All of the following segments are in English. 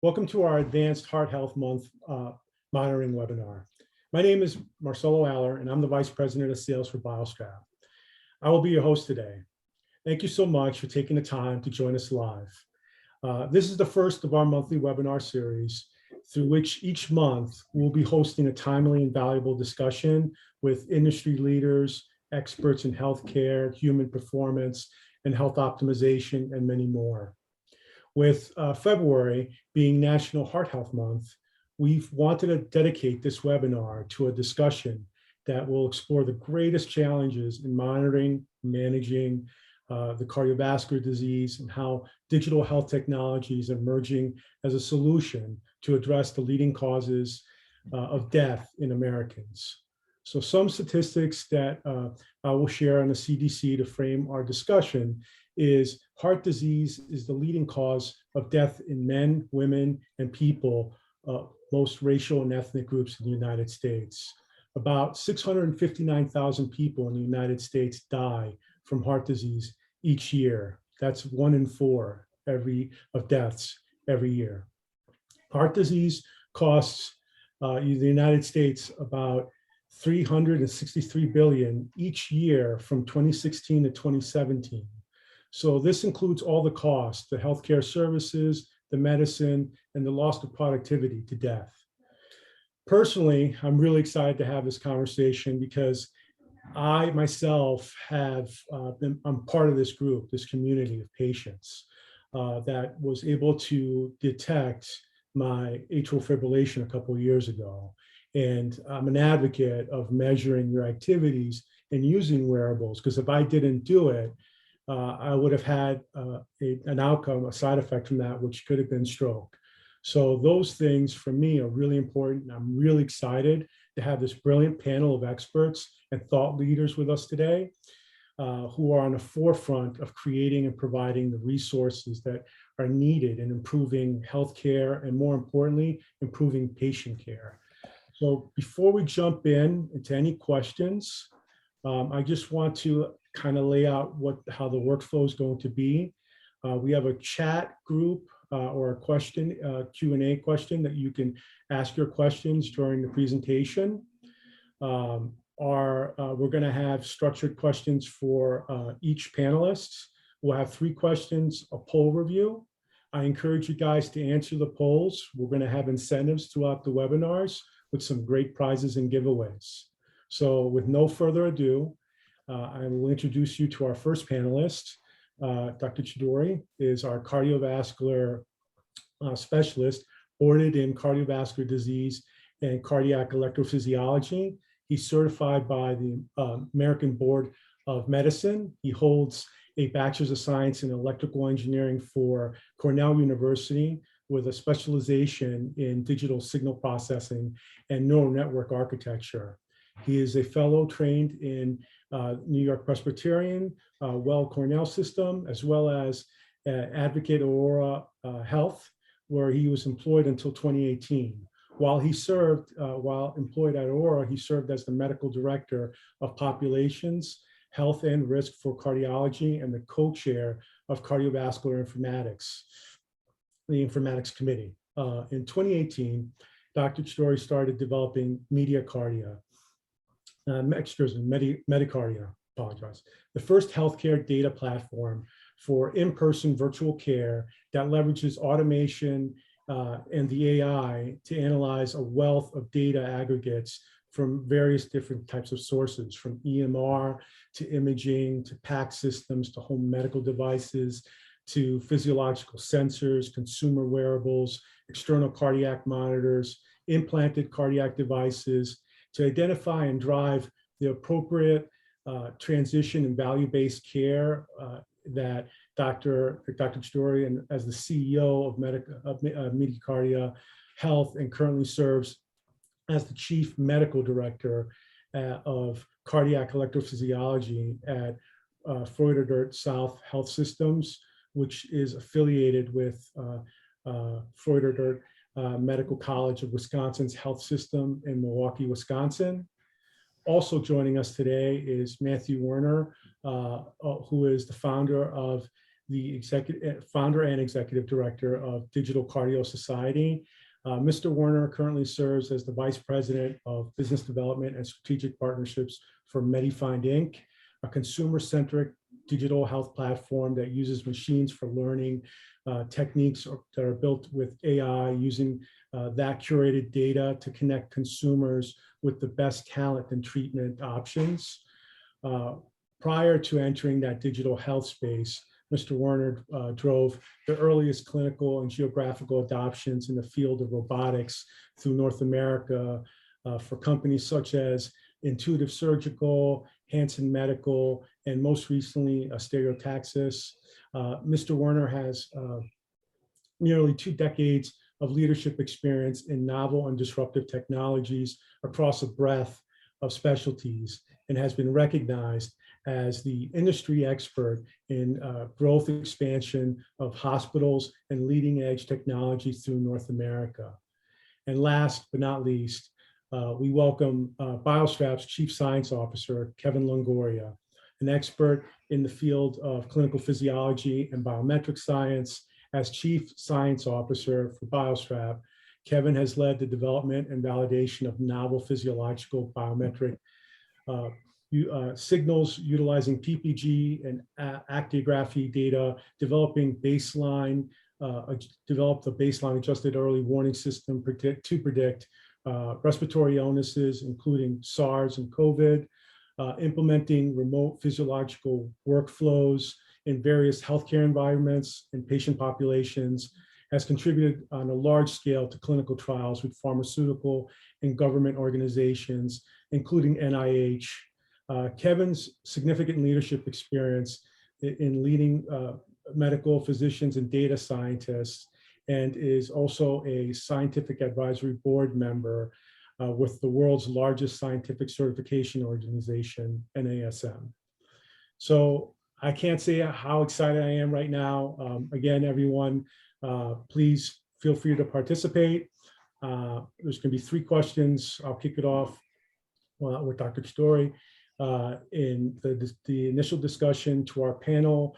Welcome to our Advanced Heart Health Month monitoring webinar. My name is Marcelo Aller, and I'm the Vice President of Sales for BIOSTRAP. I will be your host today. Thank you so much for taking the time to join us live. This is the first of our monthly webinar series, through which each month we'll be hosting a timely and valuable discussion with industry leaders, experts in healthcare, human performance, and health optimization, and many more. With February being National Heart Health Month, we've wanted to dedicate this webinar to a discussion that will explore the greatest challenges in monitoring, managing the cardiovascular disease, and how digital health technology is emerging as a solution to address the leading causes of death in Americans. So some statistics that I will share on the CDC to frame our discussion is heart disease is the leading cause of death in men, women, and people, most racial and ethnic groups in the United States. About 659,000 people in the United States die from heart disease each year. That's 1 in 4 of deaths every year. Heart disease costs the United States about $363 billion each year from 2016 to 2017. So this includes all the costs, the healthcare services, the medicine, and the loss of productivity to death. Personally, I'm really excited to have this conversation because I myself I'm part of this group, this community of patients that was able to detect my atrial fibrillation a couple of years ago. And I'm an advocate of measuring your activities and using wearables, because if I didn't do it, I would have had an outcome, a side effect from that, which could have been stroke. So those things for me are really important. I'm really excited to have this brilliant panel of experts and thought leaders with us today who are on the forefront of creating and providing the resources that are needed in improving healthcare and, more importantly, improving patient care. So before we jump into any questions, I just want to kind of lay out how the workflow is going to be. We have a chat group or a question, Q&A question that you can ask your questions during the presentation. We're going to have structured questions for each panelist. We'll have 3 questions, a poll review. I encourage you guys to answer the polls. We're going to have incentives throughout the webinars with some great prizes and giveaways. So with no further ado, I will introduce you to our first panelist. Dr. Chidori is our cardiovascular specialist, boarded in cardiovascular disease and cardiac electrophysiology. He's certified by the American Board of Medicine. He holds a Bachelor's of Science in Electrical Engineering for Cornell University with a specialization in digital signal processing and neural network architecture. He is a fellow trained in New York Presbyterian, Weill Cornell system, as well as Advocate Aurora Health, where he was employed until 2018. While employed at Aurora, he served as the medical director of populations, health and risk for cardiology, and the co-chair of cardiovascular informatics, the informatics committee. In 2018, Dr. Chidori started developing Medicardia, the first healthcare data platform for in-person virtual care that leverages automation and the AI to analyze a wealth of data aggregates from various different types of sources, from EMR to imaging to PACS systems to home medical devices to physiological sensors, consumer wearables, external cardiac monitors, implanted cardiac devices, to identify and drive the appropriate transition and value-based care that Dr. Chidori, and as the CEO of Medicardia Health, and currently serves as the Chief Medical Director of Cardiac Electrophysiology at Freudenberg South Health Systems, which is affiliated with Freudenberg Medical College of Wisconsin's health system in Milwaukee, Wisconsin. Also joining us today is Matthew Werner, who is the founder of the founder and executive director of Digital Cardio Society. Mr. Werner currently serves as the Vice President of Business Development and Strategic Partnerships for MediFind Inc., a consumer-centric digital health platform that uses machines for learning techniques that are built with AI, using that curated data to connect consumers with the best talent and treatment options. Prior to entering that digital health space, Mr. Werner drove the earliest clinical and geographical adoptions in the field of robotics through North America for companies such as Intuitive Surgical, Hansen Medical, and most recently, Stereotaxis. Mr. Werner has nearly 2 decades of leadership experience in novel and disruptive technologies across a breadth of specialties, and has been recognized as the industry expert in growth expansion of hospitals and leading edge technology through North America. And last but not least, we welcome BioStrap's Chief Science Officer, Kevin Longoria, an expert in the field of clinical physiology and biometric science. As Chief Science Officer for BioStrap, Kevin has led the development and validation of novel physiological biometric signals utilizing PPG and actigraphy data, developed the baseline adjusted early warning system to predict respiratory illnesses, including SARS and COVID, implementing remote physiological workflows in various healthcare environments and patient populations, has contributed on a large scale to clinical trials with pharmaceutical and government organizations, including NIH. Kevin's significant leadership experience in leading medical physicians and data scientists, and is also a scientific advisory board member with the world's largest scientific certification organization, NASM. So I can't say how excited I am right now. Again, everyone, please feel free to participate. There's going to be 3 questions. I'll kick it off with Dr. Story. In the initial discussion to our panel,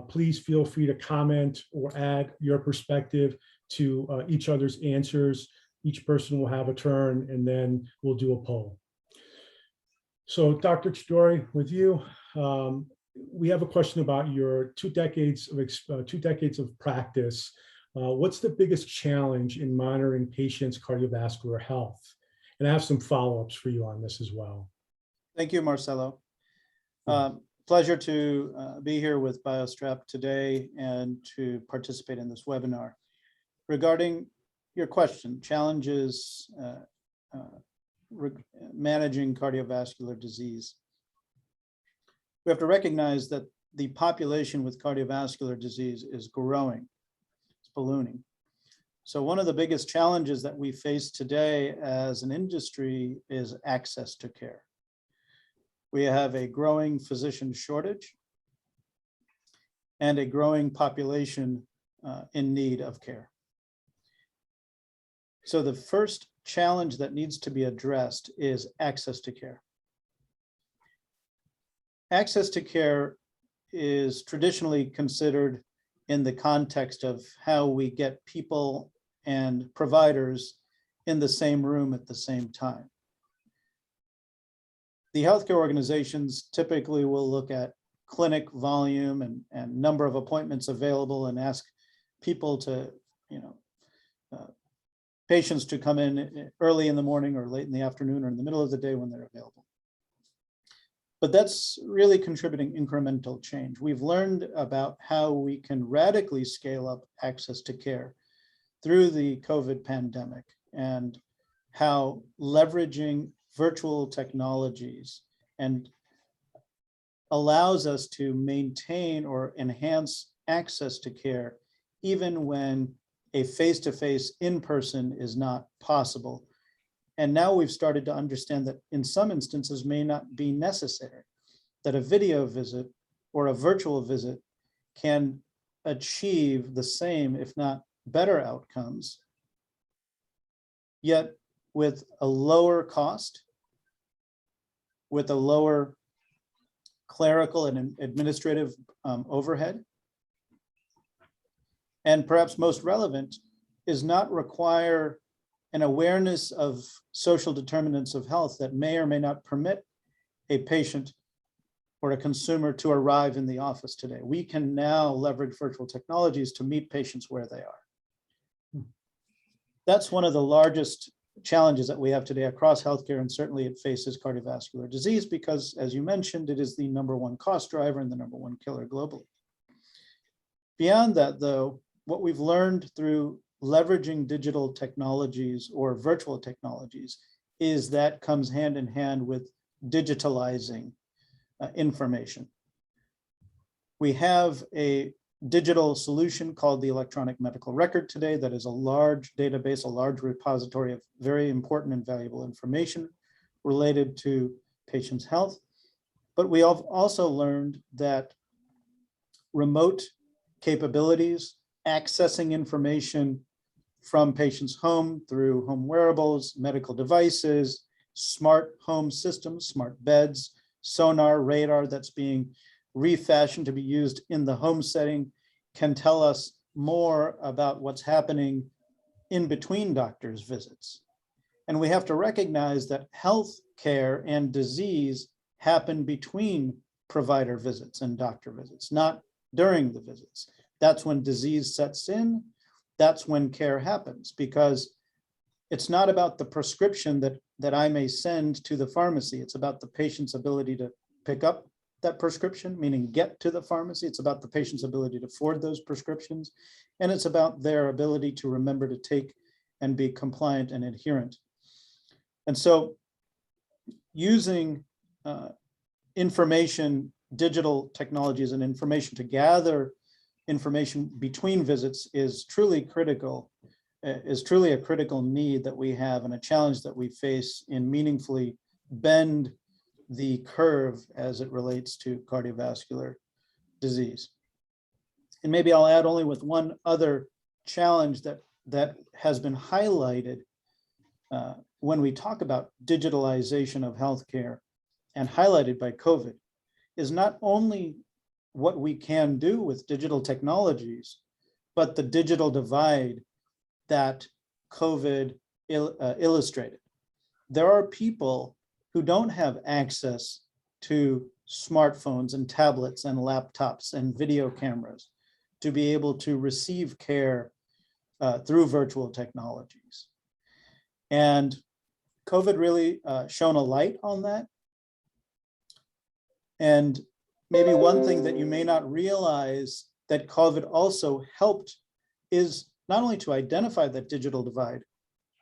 please feel free to comment or add your perspective to each other's answers. Each person will have a turn, and then we'll do a poll. So Dr. Story, with you, we have a question about your 2 decades of practice. What's the biggest challenge in monitoring patients' cardiovascular health? And I have some follow-ups for you on this as well. Thank you, Marcelo. Pleasure to be here with BioStrap today and to participate in this webinar. Regarding your question, challenges managing cardiovascular disease. We have to recognize that the population with cardiovascular disease is growing, it's ballooning. So one of the biggest challenges that we face today as an industry is access to care. We have a growing physician shortage and a growing population in need of care. So the first challenge that needs to be addressed is access to care. Access to care is traditionally considered in the context of how we get people and providers in the same room at the same time. The healthcare organizations typically will look at clinic volume and number of appointments available and ask people to, patients to come in early in the morning or late in the afternoon or in the middle of the day when they're available. But that's really contributing incremental change. We've learned about how we can radically scale up access to care through the COVID pandemic, and how leveraging virtual technologies and allows us to maintain or enhance access to care even when a face-to-face in-person is not possible. And now we've started to understand that in some instances may not be necessary, that a video visit or a virtual visit can achieve the same, if not better outcomes, yet with a lower cost, with a lower clerical and administrative overhead, and perhaps most relevant, is not require an awareness of social determinants of health that may or may not permit a patient or a consumer to arrive in the office today. We can now leverage virtual technologies to meet patients where they are. That's one of the largest challenges that we have today across healthcare, and certainly it faces cardiovascular disease because, as you mentioned, it is the #1 cost driver and the #1 killer globally. Beyond that, though, what we've learned through leveraging digital technologies or virtual technologies is that comes hand in hand with digitalizing information. We have a digital solution called the electronic medical record today that is a large database, a large repository of very important and valuable information related to patients' health. But we have also learned that remote capabilities, accessing information from patients' home through home wearables, medical devices, smart home systems, smart beds, sonar, radar that's being refashioned to be used in the home setting can tell us more about what's happening in between doctors' visits. And we have to recognize that health care and disease happen between provider visits and doctor visits, not during the visits. That's when disease sets in. That's when care happens, because it's not about the prescription that I may send to the pharmacy. It's about the patient's ability to pick up that prescription, meaning get to the pharmacy. It's about the patient's ability to afford those prescriptions. And it's about their ability to remember to take and be compliant and adherent. And so using information, digital technologies and information to gather information between visits is truly critical, is truly a critical need that we have and a challenge that we face in meaningfully bend the curve as it relates to cardiovascular disease. And maybe I'll add only with one other challenge that has been highlighted when we talk about digitalization of healthcare and highlighted by COVID, is not only what we can do with digital technologies, but the digital divide that COVID illustrated. There are people who don't have access to smartphones and tablets and laptops and video cameras to be able to receive care through virtual technologies. And COVID really shone a light on that. And maybe one thing that you may not realize that COVID also helped is not only to identify that digital divide,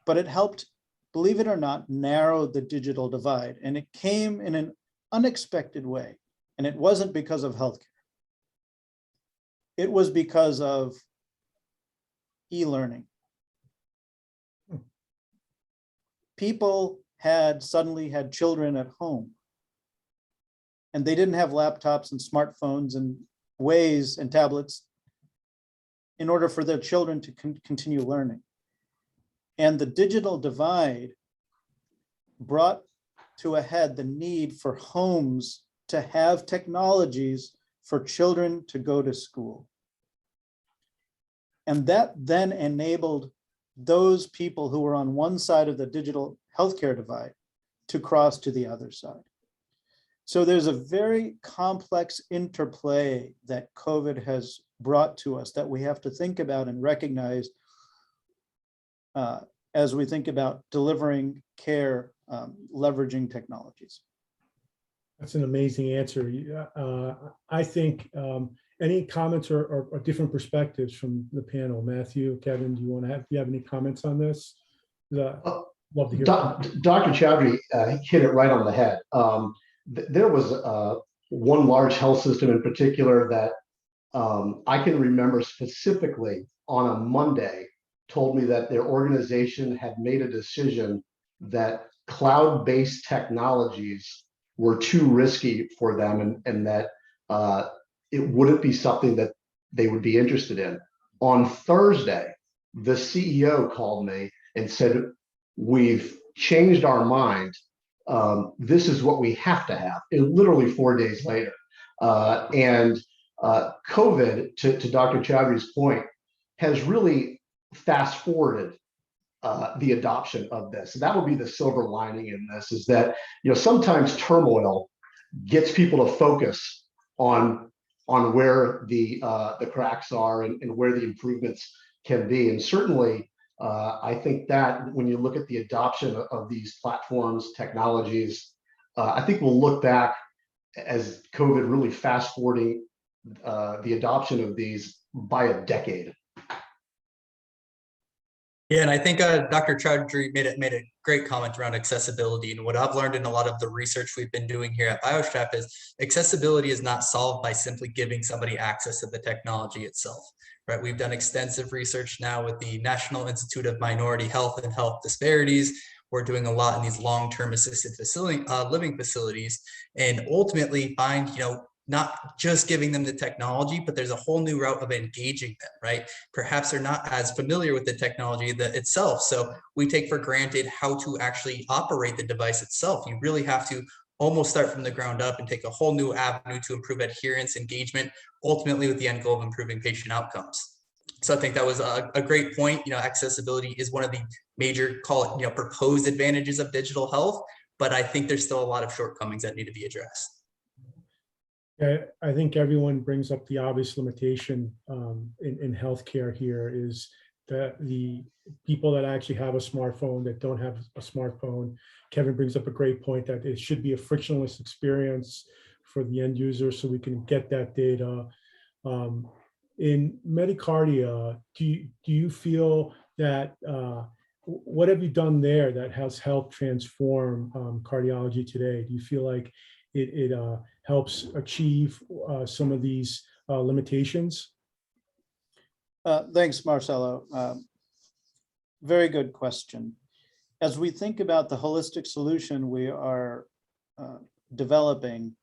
but it helped, believe it or not, narrow the digital divide. And it came in an unexpected way. And it wasn't because of healthcare. It was because of e-learning. People suddenly had children at home, and they didn't have laptops and smartphones and ways and tablets in order for their children to continue learning. And the digital divide brought to a head the need for homes to have technologies for children to go to school. And that then enabled those people who were on one side of the digital healthcare divide to cross to the other side. So there's a very complex interplay that COVID has brought to us that we have to think about and recognize as we think about delivering care, leveraging technologies. That's an amazing answer. I think any comments or different perspectives from the panel? Matthew, Kevin, do you have any comments on this? Love to hear. Dr. Chowdhury hit it right on the head. There was one large health system in particular that I can remember specifically on a Monday told me that their organization had made a decision that cloud-based technologies were too risky for them and that it wouldn't be something that they would be interested in. On Thursday, the CEO called me and said, "We've changed our mind. This is what we have to have." Literally 4 days later. COVID, to Dr. Chowdhury's point, has really fast forwarded the adoption of this. And that would be the silver lining in this, is that, you know, sometimes turmoil gets people to focus on where the cracks are and where the improvements can be. And certainly, I think that when you look at the adoption of these platforms, technologies, I think we'll look back as COVID really fast forwarding the adoption of these by a decade. Yeah, and I think Dr. Chaudhry made a great comment around accessibility. And what I've learned in a lot of the research we've been doing here at BioStrap is accessibility is not solved by simply giving somebody access to the technology itself, right? We've done extensive research now with the National Institute of Minority Health and Health Disparities. We're doing a lot in these long-term assisted living facilities, and ultimately find, you know, not just giving them the technology, but there's a whole new route of engaging them, right? Perhaps they're not as familiar with the technology itself. So we take for granted how to actually operate the device itself. You really have to almost start from the ground up and take a whole new avenue to improve adherence, engagement, ultimately with the end goal of improving patient outcomes. So I think that was a great point. You know, accessibility is one of the major, call it, you know, proposed advantages of digital health, but I think there's still a lot of shortcomings that need to be addressed. I think everyone brings up the obvious limitation in healthcare here is that the people that actually have a smartphone, that don't have a smartphone. Kevin brings up a great point that it should be a frictionless experience for the end user so we can get that data. In Medicardia, do you feel that, what have you done there that has helped transform cardiology today? Do you feel like it helps achieve some of these limitations? Thanks, Marcelo. Very good question. As we think about the holistic solution we are developing,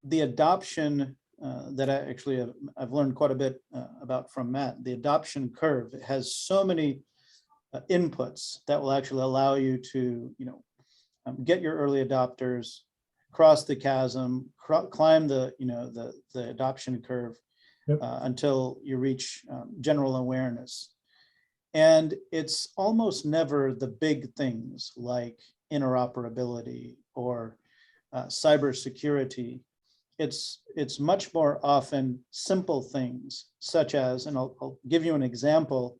the adoption that I've learned quite a bit about from Matt, the adoption curve, it has so many inputs that will actually allow you to, you know, get your early adopters, cross the chasm, climb the, you know, the adoption curve. Yep. Until you reach general awareness. And it's almost never the big things like interoperability or cybersecurity. It's much more often simple things such as, and I'll give you an example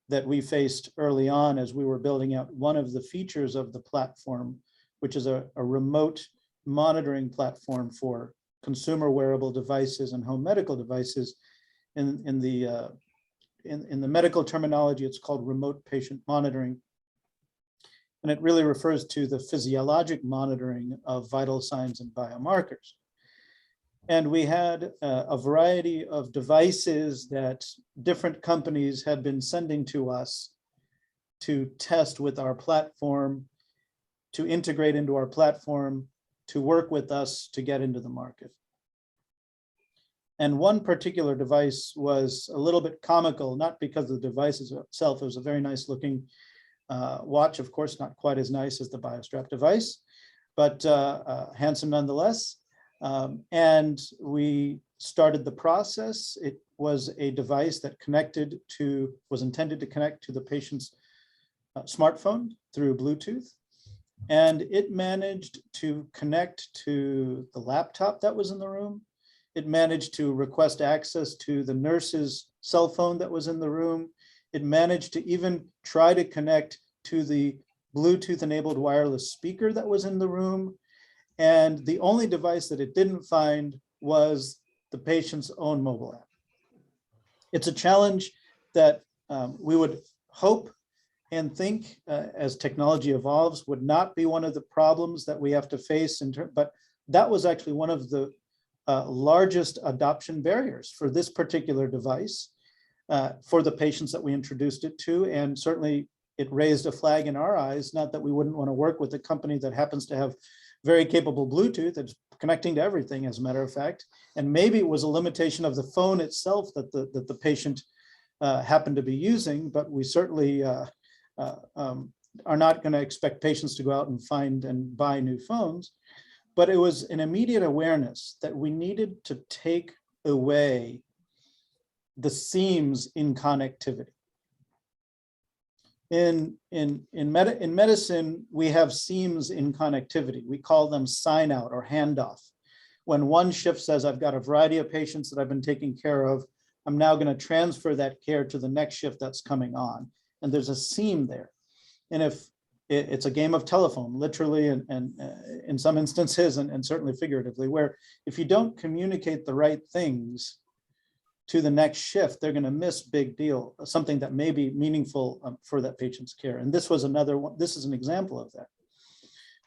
that we faced early on as we were building out one of the features of the platform, which is a remote monitoring platform for consumer wearable devices and home medical devices. In the medical terminology, it's called remote patient monitoring. And it really refers to the physiologic monitoring of vital signs and biomarkers. And we had a variety of devices that different companies had been sending to us to test with our platform, to integrate into our platform, to work with us to get into the market. And one particular device was a little bit comical, not because of the device itself. It was a very nice looking watch, of course, not quite as nice as the BioStrap device, but handsome nonetheless. And we started the process. It was a device that was intended to connect to the patient's smartphone through Bluetooth. And it managed to connect to the laptop that was in the room. It managed to request access to the nurse's cell phone that was in the room. It managed to even try to connect to the Bluetooth-enabled wireless speaker that was in the room. And the only device that it didn't find was the patient's own mobile app. It's a challenge that we would hope and think as technology evolves would not be one of the problems that we have to face, but that was actually one of the largest adoption barriers for this particular device for the patients that we introduced it to. And certainly it raised a flag in our eyes, not that we wouldn't want to work with a company that happens to have very capable Bluetooth that's connecting to everything, as a matter of fact. And maybe it was a limitation of the phone itself that the patient happened to be using, but we certainly are not going to expect patients to go out and find and buy new phones. But it was an immediate awareness that we needed to take away the seams in connectivity. In medicine, we have seams in connectivity. We call them sign out or handoff. When one shift says, I've got a variety of patients that I've been taking care of, I'm now going to transfer that care to the next shift that's coming on. And there's a seam there. And if it's a game of telephone, literally, and in some instances, and certainly figuratively, where if you don't communicate the right things to the next shift, they're going to miss big deal, something that may be meaningful for that patient's care. And this was another one. This is an example of that,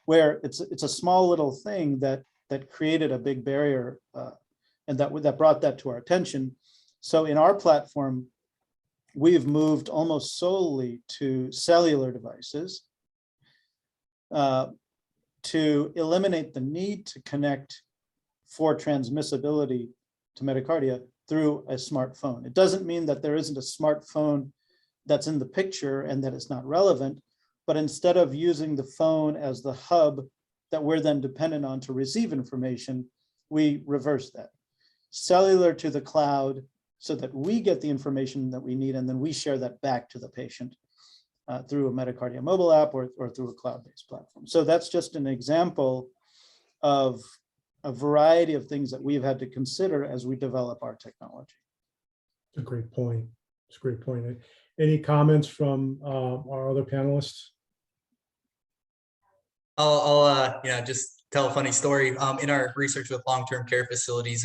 where it's a small little thing that created a big barrier, and that brought that to our attention. So in our platform, we've moved almost solely to cellular devices to eliminate the need to connect for transmissibility to metacardia through a smartphone. It doesn't mean that there isn't a smartphone that's in the picture and that it's not relevant, but instead of using the phone as the hub that we're then dependent on to receive information, we reverse that. Cellular to the cloud so that we get the information that we need, and then we share that back to the patient through a Metacardia mobile app or through a cloud-based platform. So that's just an example of a variety of things that we've had to consider as we develop our technology. It's a great point. It's a great point. Any comments from our other panelists? I'll just tell a funny story. In our research with long-term care facilities,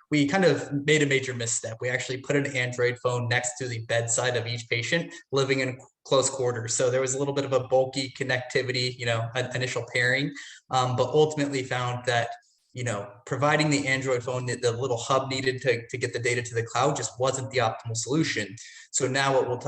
we kind of made a major misstep. We actually put an Android phone next to the bedside of each patient living in close quarters. So there was a little bit of a bulky connectivity, initial pairing, but ultimately found that providing the Android phone, the little hub needed to get the data to the cloud just wasn't the optimal solution. So now what we'll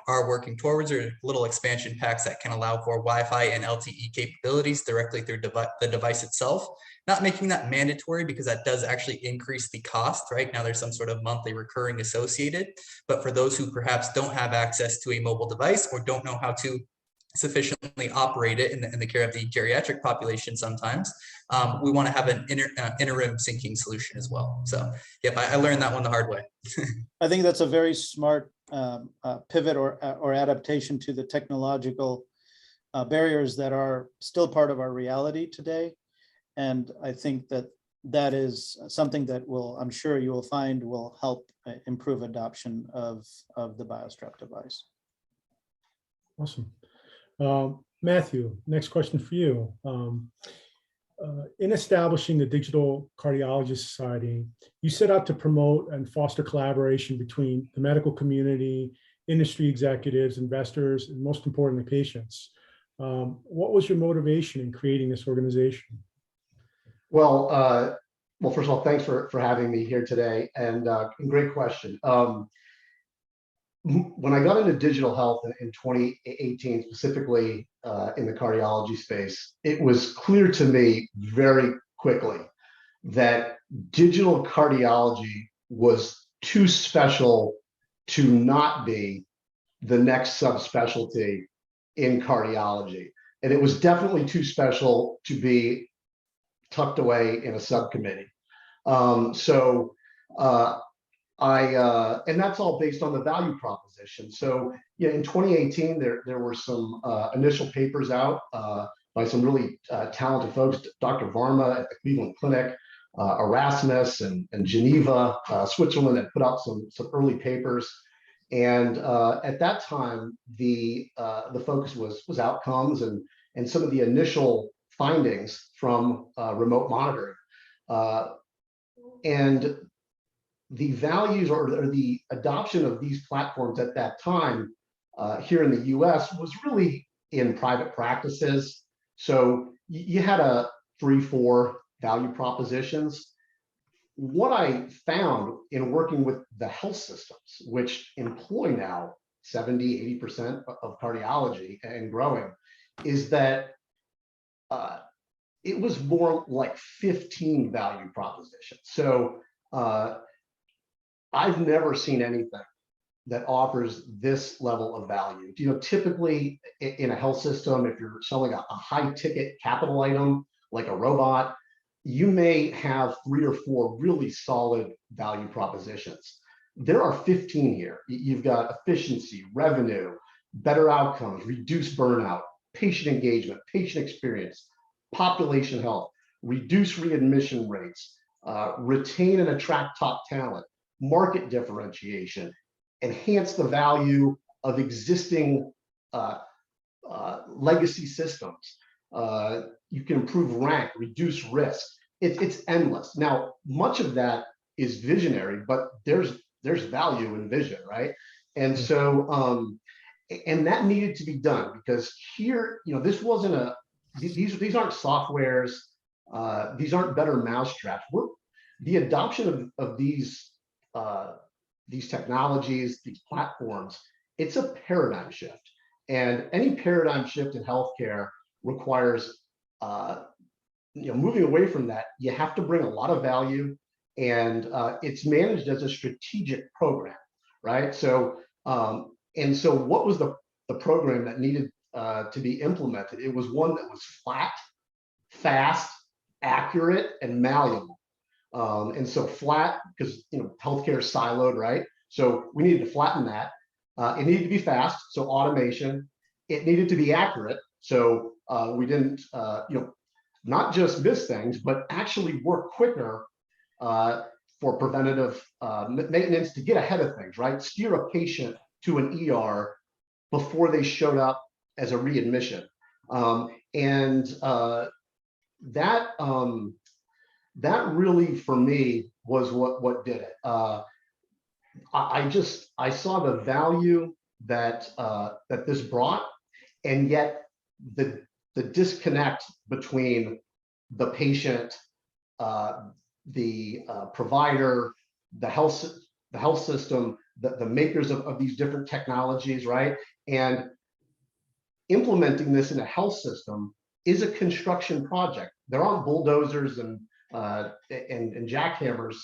are working towards are little expansion packs that can allow for Wi-Fi and LTE capabilities directly through the device itself. Not making that mandatory because that does actually increase the cost, right? Now there's some sort of monthly recurring associated, but for those who perhaps don't have access to a mobile device or don't know how to sufficiently operate it in the care of the geriatric population sometimes, we want to have an interim syncing solution as well. So yep, I learned that one the hard way. I think that's a very smart pivot or adaptation to the technological barriers that are still part of our reality today. And I think that is something that I'm sure you will find will help improve adoption of the BIOSTRAP device. Awesome. Matthew, next question for you. In establishing the Digital Cardiology Society, you set out to promote and foster collaboration between the medical community, industry executives, investors, and most importantly, patients. What was your motivation in creating this organization? Well, first of all, thanks for having me here today, and great question. When I got into digital health in 2018, specifically in the cardiology space, it was clear to me very quickly that digital cardiology was too special to not be the next subspecialty in cardiology. And it was definitely too special to be tucked away in a subcommittee. And that's all based on the value proposition. So yeah, in 2018, there were some initial papers out by some really talented folks, Dr. Varma at the Cleveland Clinic, Erasmus and Geneva, Switzerland, that put out some early papers. And at that time, the focus was outcomes and some of the initial findings from remote monitoring. And the values or the adoption of these platforms at that time here in the US was really in private practices. So you had 3-4 value propositions. What I found in working with the health systems, which employ now 70-80% of cardiology and growing, is that it was more like 15 value propositions. So I've never seen anything that offers this level of value. Typically in a health system, if you're selling a high ticket capital item like a robot, you may have 3 or 4 really solid value propositions. there are 15 here. You've got efficiency, revenue, better outcomes, reduce burnout, patient engagement, patient experience, population health, reduce readmission rates, retain and attract top talent, market differentiation, enhance the value of existing legacy systems. You can improve rank, reduce risk. It's endless. Now, much of that is visionary, but there's value in vision, right? And so, and that needed to be done because here, this wasn't these aren't softwares, these aren't better mousetraps. The adoption of these technologies, these platforms, it's a paradigm shift. And any paradigm shift in healthcare requires, moving away from that, you have to bring a lot of value, and it's managed as a strategic program, right? So, and so what was the program that needed to be implemented? It was one that was flat, fast, accurate, and malleable. And so flat, because healthcare is siloed, right? So we needed to flatten that. It needed to be fast, so automation. It needed to be accurate, so we didn't, not just miss things, but actually work quicker for preventative maintenance to get ahead of things, right? Steer a patient to an ER before they showed up as a readmission, and that really, for me, was what did it. I saw the value that this brought, and yet the disconnect between the patient, the provider, the health system, the makers of these different technologies, right? And implementing this in a health system is a construction project. There aren't bulldozers and jackhammers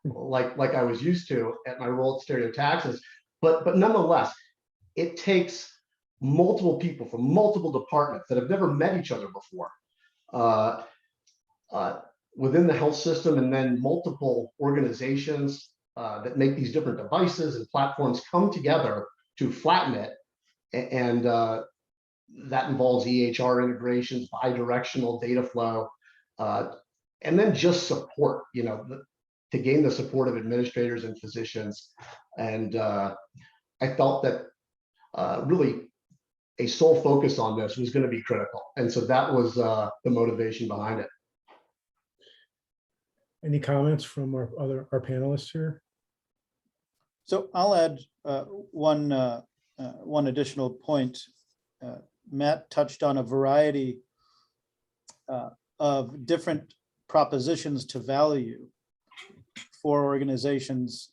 like I was used to at my role at Stereotaxis, but nonetheless, it takes multiple people from multiple departments that have never met each other before within the health system, and then multiple organizations that make these different devices and platforms come together to flatten it, and that involves EHR integrations, bi-directional data flow, and then just support, to gain the support of administrators and physicians. And I felt that really a sole focus on this was going to be critical. And so that was the motivation behind it. Any comments from our panelists here? So I'll add one additional point. Matt touched on a variety of different propositions to value for organizations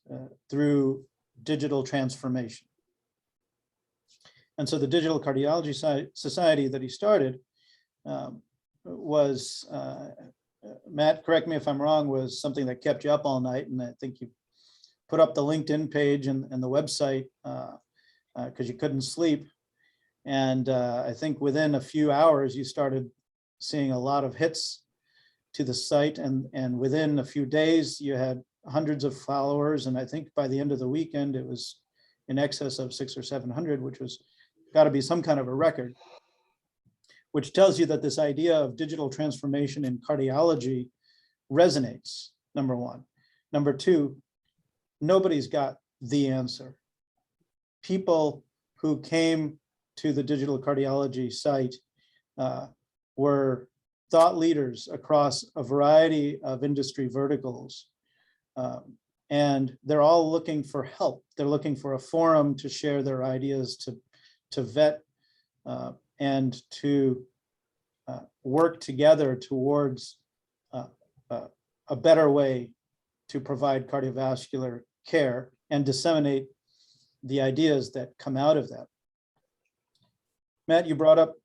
through digital transformation. And so the Digital Cardiology Society that he started was, Matt, correct me if I'm wrong, was something that kept you up all night. And I think you put up the LinkedIn page and the website because you couldn't sleep. And I think within a few hours, you started seeing a lot of hits to the site. And within a few days, you had hundreds of followers. And I think by the end of the weekend, it was in excess of 600 or 700, which was got to be some kind of a record, which tells you that this idea of digital transformation in cardiology resonates, number one. Number two, nobody's got the answer. People who came to the Digital Cardiology site were thought leaders across a variety of industry verticals. And they're all looking for help. They're looking for a forum to share their ideas, to vet and to work together towards a better way to provide cardiovascular care and disseminate the ideas that come out of that. Matt, you brought up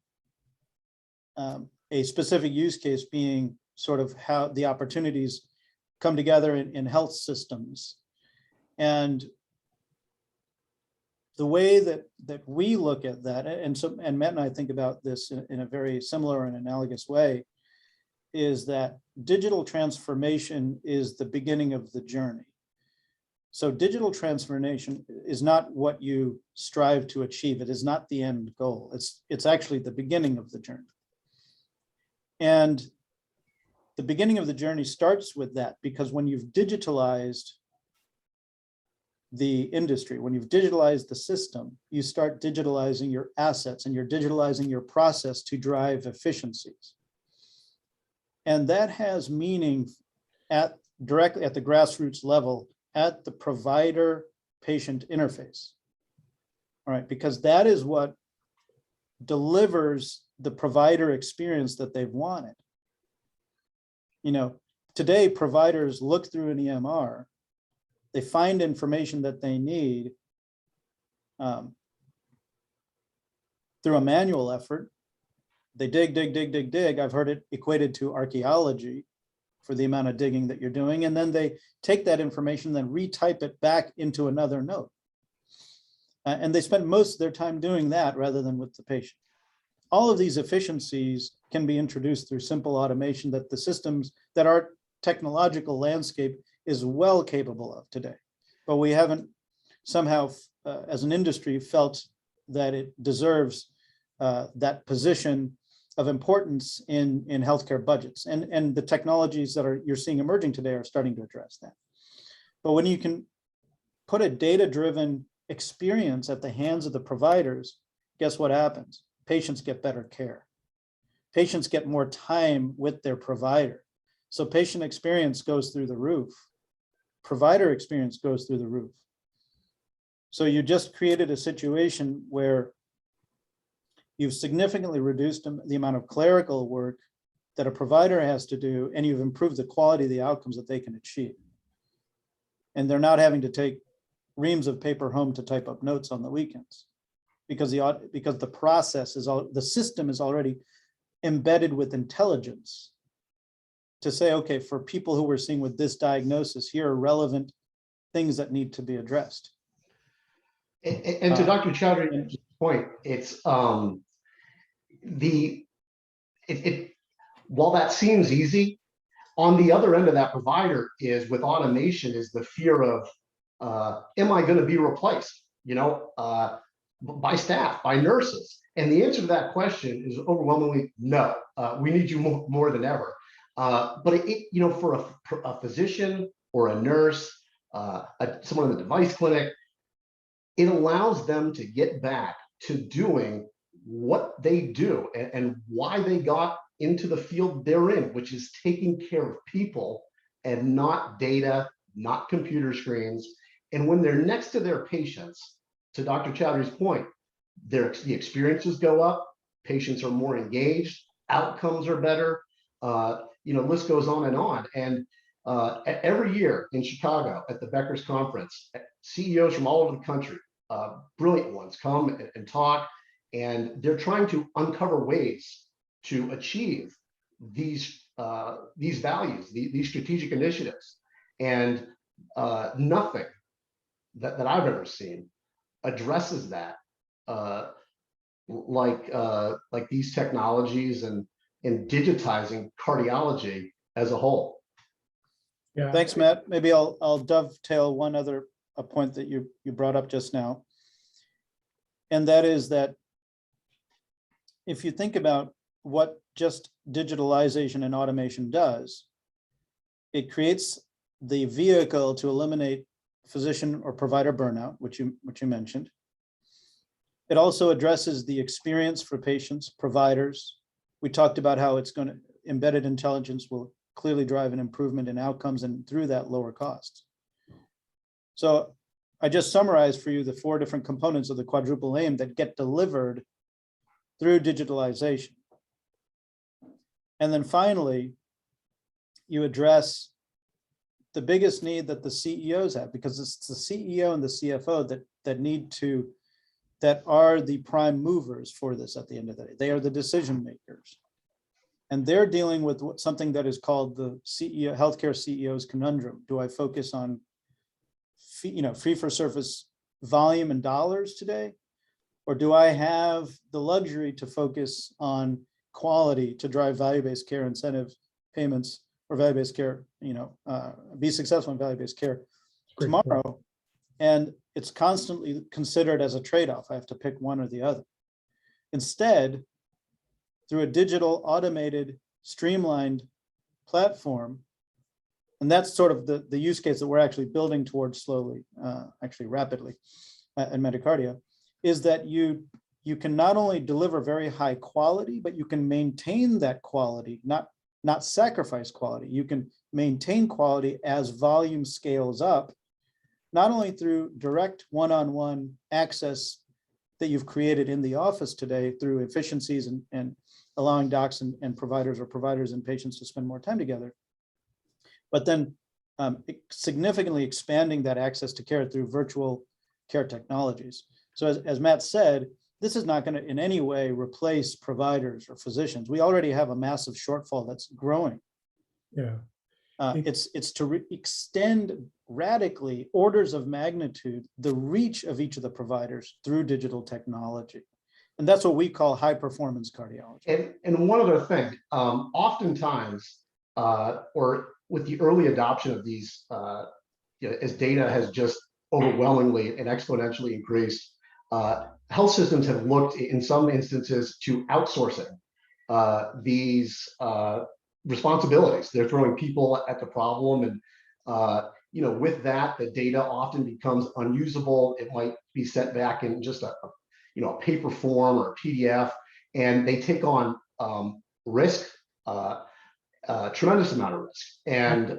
a specific use case being sort of how the opportunities come together in health systems. And the way that we look at that, and Matt and I think about this in a very similar and analogous way, is that digital transformation is the beginning of the journey. So digital transformation is not what you strive to achieve. It is not the end goal. It's actually the beginning of the journey. And the beginning of the journey starts with that, because when you've digitalized the industry, when you've digitalized the system, you start digitalizing your assets and you're digitalizing your process to drive efficiencies. And that has meaning directly at the grassroots level, at the provider-patient interface. All right, because that is what delivers the provider experience that they've wanted. You know, today providers look through an EMR, they find information that they need through a manual effort. They dig. I've heard it equated to archaeology for the amount of digging that you're doing. And then they take that information, then retype it back into another note. And they spend most of their time doing that rather than with the patient. All of these efficiencies can be introduced through simple automation that the systems, that our technological landscape is well capable of today. But we haven't somehow, as an industry, felt that it deserves that position of importance in healthcare budgets. And the technologies that you're seeing emerging today are starting to address that. But when you can put a data-driven experience at the hands of the providers, guess what happens? Patients get better care. Patients get more time with their provider. So patient experience goes through the roof. Provider experience goes through the roof. So you just created a situation where you've significantly reduced the amount of clerical work that a provider has to do, and you've improved the quality of the outcomes that they can achieve. And they're not having to take reams of paper home to type up notes on the weekends, because the process is the system is already embedded with intelligence to say, okay, for people who we're seeing with this diagnosis, here are relevant things that need to be addressed. And to Dr. Chowdhury's point, it's while that seems easy, on the other end of that provider is with automation is the fear of, am I going to be replaced? You know, by staff, by nurses? And the answer to that question is overwhelmingly no. We need you more than ever. But you know, for a physician or a nurse, someone in the device clinic, it allows them to get back to doing what they do and why they got into the field they're in, which is taking care of people and not data, not computer screens. And when they're next to their patients, to Dr. Chowdhury's point, the experiences go up, patients are more engaged, outcomes are better, you know, list goes on. And every year in Chicago at the Becker's conference, CEOs from all over the country, brilliant ones, come and talk, and they're trying to uncover ways to achieve these values, these strategic initiatives. And nothing that I've ever seen addresses that like these technologies and digitizing cardiology as a whole. Yeah. Thanks, Matt. Maybe I'll dovetail one other point that you brought up just now. And that is that if you think about what just digitalization and automation does, it creates the vehicle to eliminate physician or provider burnout, which you mentioned. It also addresses the experience for patients, providers. We talked about how it's going to embedded intelligence will clearly drive an improvement in outcomes and through that lower costs. So I just summarized for you the 4 different components of the quadruple aim that get delivered through digitalization. And then finally, you address the biggest need that the CEOs have, because it's the CEO and the CFO that are the prime movers for this at the end of the day. They are the decision makers. And they're dealing with something that is called the CEO, healthcare CEO's conundrum. Do I focus on fee for service volume and dollars today? Or do I have the luxury to focus on quality to drive value-based care incentive payments or value-based care, be successful in value-based care tomorrow And it's constantly considered as a trade-off. I have to pick one or the other. Instead, through a digital, automated, streamlined platform, and that's sort of the use case that we're actually building towards slowly, actually rapidly at Medicardia, is that you can not only deliver very high quality, but you can maintain that quality, not sacrifice quality. You can maintain quality as volume scales up, not only through direct one-on-one access that you've created in the office today through efficiencies and allowing docs and providers or providers and patients to spend more time together, but then significantly expanding that access to care through virtual care technologies. So as Matt said, this is not going to in any way replace providers or physicians. We already have a massive shortfall that's growing. Yeah. It's to extend radically, orders of magnitude, the reach of each of the providers through digital technology. And that's what we call high performance cardiology. And one other thing, oftentimes, or with the early adoption of these, as data has just overwhelmingly and exponentially increased, health systems have looked in some instances to outsourcing these responsibilities. They're throwing people at the problem, and with that, the data often becomes unusable. It might be sent back in just a paper form or a PDF, and they take on risk, tremendous amount of risk, and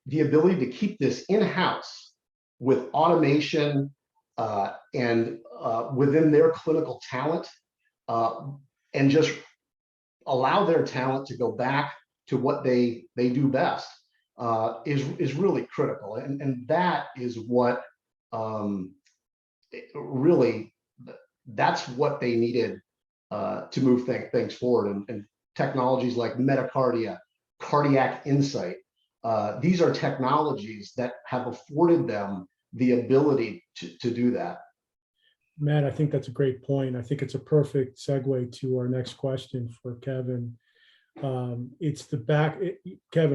the ability to keep this in-house with automation and within their clinical talent, and just allow their talent to go back to what they do best is really critical, and that is what really, that's what they needed to move things forward. And technologies like Medicardia, cardiac insight, these are technologies that have afforded them the ability to do that. Matt, I think that's a great point. I think it's a perfect segue to our next question for Kevin. Kevin,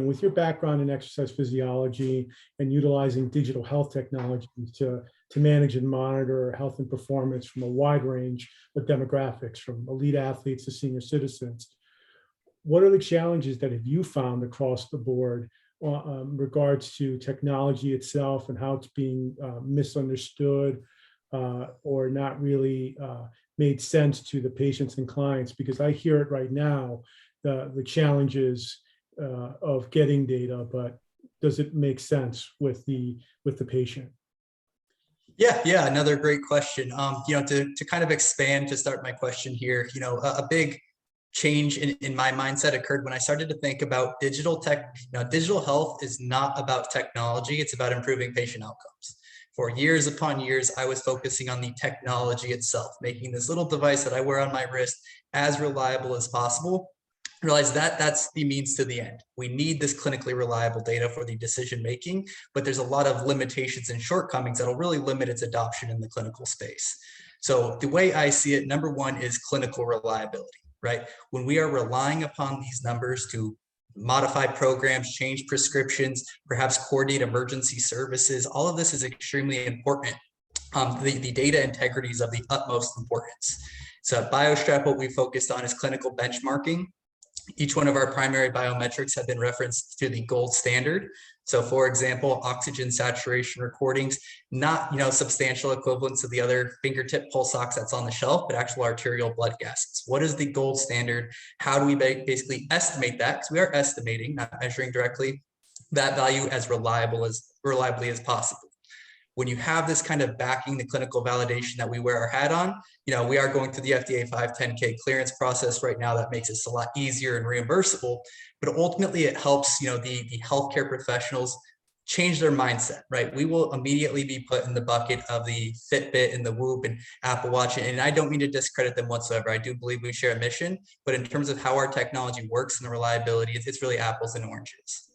with your background in exercise physiology and utilizing digital health technologies to manage and monitor health and performance from a wide range of demographics, from elite athletes to senior citizens, what are the challenges that have you found across the board in regards to technology itself and how it's being misunderstood or not really made sense to the patients and clients? Because I hear it right now, the challenges of getting data, but does it make sense with the patient? Yeah, another great question. To kind of expand to start my question here, a big change in my mindset occurred when I started to think about digital tech. Digital health is not about technology, it's about improving patient outcomes. For years upon years, I was focusing on the technology itself, making this little device that I wear on my wrist as reliable as possible. Realize that that's the means to the end. We need this clinically reliable data for the decision making, but there's a lot of limitations and shortcomings that'll really limit its adoption in the clinical space. So the way I see it, number one is clinical reliability, right? When we are relying upon these numbers to modify programs, change prescriptions, perhaps coordinate emergency services, all of this is extremely important. The data integrity is of the utmost importance. So at BioStrap, what we focused on is clinical benchmarking. Each one of our primary biometrics have been referenced to the gold standard. So for example, oxygen saturation recordings, not substantial equivalents of the other fingertip pulse ox that's on the shelf, but actual arterial blood gases. What is the gold standard? How do we basically estimate that? Because we are estimating, not measuring directly, that value as reliably as possible. When you have this kind of backing the clinical validation that we wear our hat on, we are going through the FDA 510K clearance process right now that makes it a lot easier and reimbursable, but ultimately it helps, the healthcare professionals change their mindset, right? We will immediately be put in the bucket of the Fitbit and the Whoop and Apple Watch. And I don't mean to discredit them whatsoever. I do believe we share a mission, but in terms of how our technology works and the reliability, it's really apples and oranges.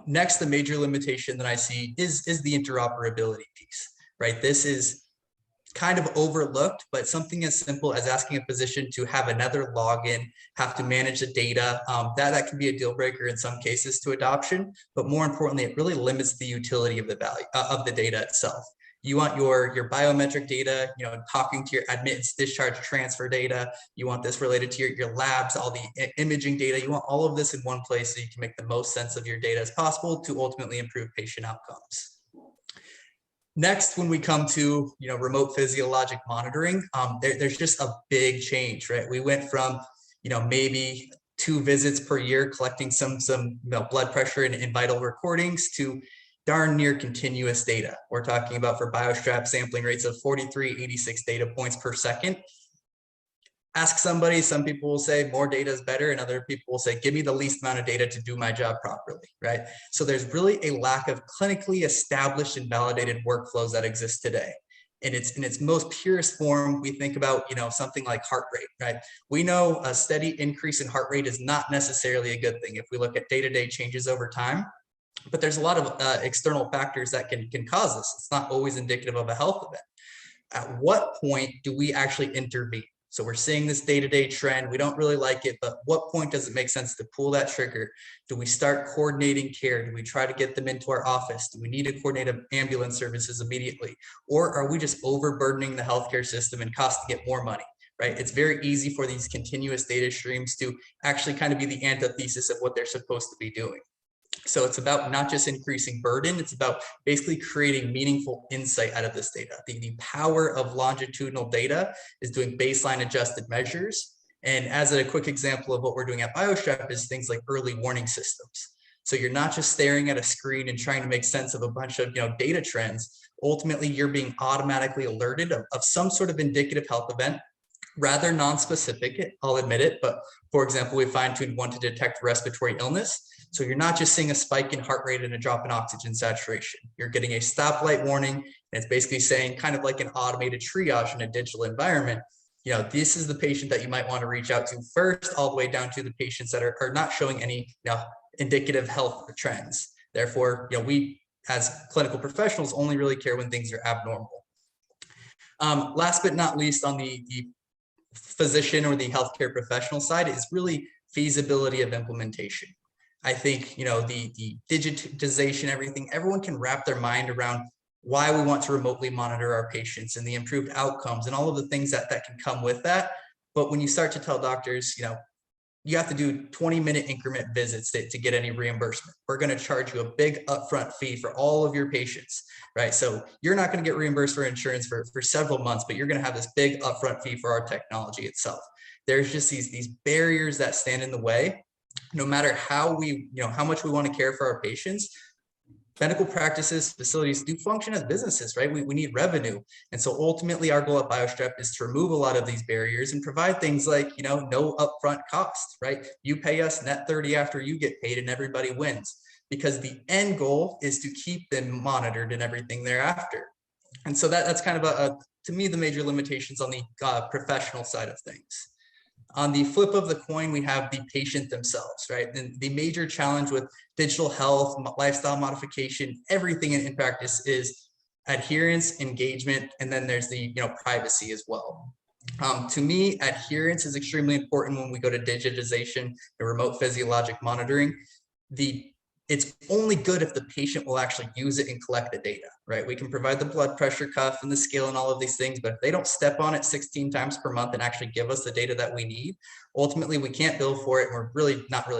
Next, the major limitation that I see is the interoperability piece, right? This is kind of overlooked, but something as simple as asking a physician to have another login, have to manage the data, that can be a deal breaker in some cases to adoption. But more importantly, it really limits the utility of the value of the data itself. You want your biometric data, talking to your admittance, discharge, transfer data. You want this related to your labs, all the imaging data. You want all of this in one place so you can make the most sense of your data as possible to ultimately improve patient outcomes. Next, when we come to remote physiologic monitoring, there's just a big change, right? We went from maybe 2 visits per year collecting some blood pressure and vital recordings to darn near continuous data. We're talking about for BioStrap sampling rates of 4386 data points per second. Ask somebody, some people will say more data is better, and other people will say, give me the least amount of data to do my job properly, right? So there's really a lack of clinically established and validated workflows that exist today. In its most purest form, we think about something like heart rate, right? We know a steady increase in heart rate is not necessarily a good thing if we look at day-to-day changes over time. But there's a lot of external factors that can cause this. It's not always indicative of a health event. At what point do we actually intervene? So we're seeing this day-to-day trend. We don't really like it, but what point does it make sense to pull that trigger? Do we start coordinating care? Do we try to get them into our office? Do we need to coordinate ambulance services immediately? Or are we just overburdening the healthcare system and costing it more money? Right? It's very easy for these continuous data streams to actually kind of be the antithesis of what they're supposed to be doing. So it's about not just increasing burden, it's about basically creating meaningful insight out of this data. The power of longitudinal data is doing baseline adjusted measures. And as a quick example of what we're doing at BioStrap is things like early warning systems. So you're not just staring at a screen and trying to make sense of a bunch of data trends. Ultimately, you're being automatically alerted of some sort of indicative health event, rather non-specific, I'll admit it. But for example, we fine-tuned one to detect respiratory illness. So you're not just seeing a spike in heart rate and a drop in oxygen saturation. You're getting a stoplight warning, and it's basically saying, kind of like an automated triage in a digital environment, this is the patient that you might want to reach out to first, all the way down to the patients that are not showing any indicative health trends. Therefore, we as clinical professionals only really care when things are abnormal. Last but not least, on the physician or the healthcare professional side is really feasibility of implementation. I think, the digitization, everything, everyone can wrap their mind around why we want to remotely monitor our patients and the improved outcomes and all of the things that can come with that. But when you start to tell doctors, you have to do 20-minute increment visits to get any reimbursement. We're going to charge you a big upfront fee for all of your patients, right? So you're not going to get reimbursed for insurance for several months, but you're going to have this big upfront fee for our technology itself. There's just these barriers that stand in the way. No matter how how much we want to care for our patients, medical practices, facilities do function as businesses, right? We need revenue. And so ultimately our goal at BioStrap is to remove a lot of these barriers and provide things like, no upfront cost, right? You pay us net 30 after you get paid and everybody wins, because the end goal is to keep them monitored and everything thereafter. And so that's kind of to me, the major limitations on the professional side of things. On the flip of the coin, we have the patient themselves, right? And the major challenge with digital health, lifestyle modification, everything in practice is adherence, engagement, and then there's the privacy as well. To me, adherence is extremely important when we go to digitization and remote physiologic monitoring. It's only good if the patient will actually use it and collect the data, right? We can provide the blood pressure cuff and the scale and all of these things, but if they don't step on it 16 times per month and actually give us the data that we need, ultimately we can't bill for it. And we're really not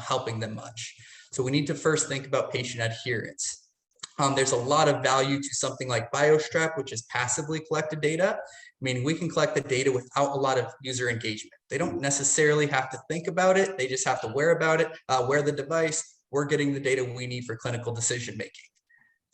helping them much. So we need to first think about patient adherence. There's a lot of value to something like BioStrap, which is passively collected data. Meaning we can collect the data without a lot of user engagement. They don't necessarily have to think about it. They just have to wear the device. We're getting the data we need for clinical decision making.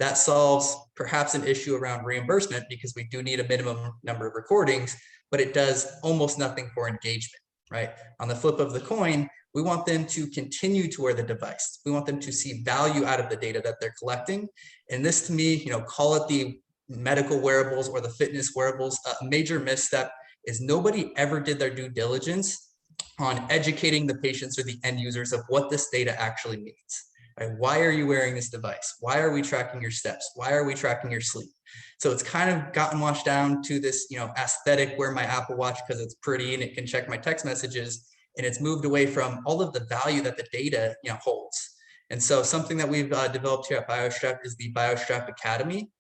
That solves perhaps an issue around reimbursement because we do need a minimum number of recordings, but it does almost nothing for engagement, right? On the flip of the coin, we want them to continue to wear the device. We want them to see value out of the data that they're collecting. And this to me, call it the medical wearables or the fitness wearables, a major misstep is nobody ever did their due diligence on educating the patients or the end users of what this data actually means, right? Why are you wearing this device? Why are we tracking your steps? Why are we tracking your sleep? So it's kind of gotten washed down to this, aesthetic, wear my Apple Watch because it's pretty and it can check my text messages. And it's moved away from all of the value that the data, holds. And so something that we've developed here at BioStrap is the BioStrap Academy,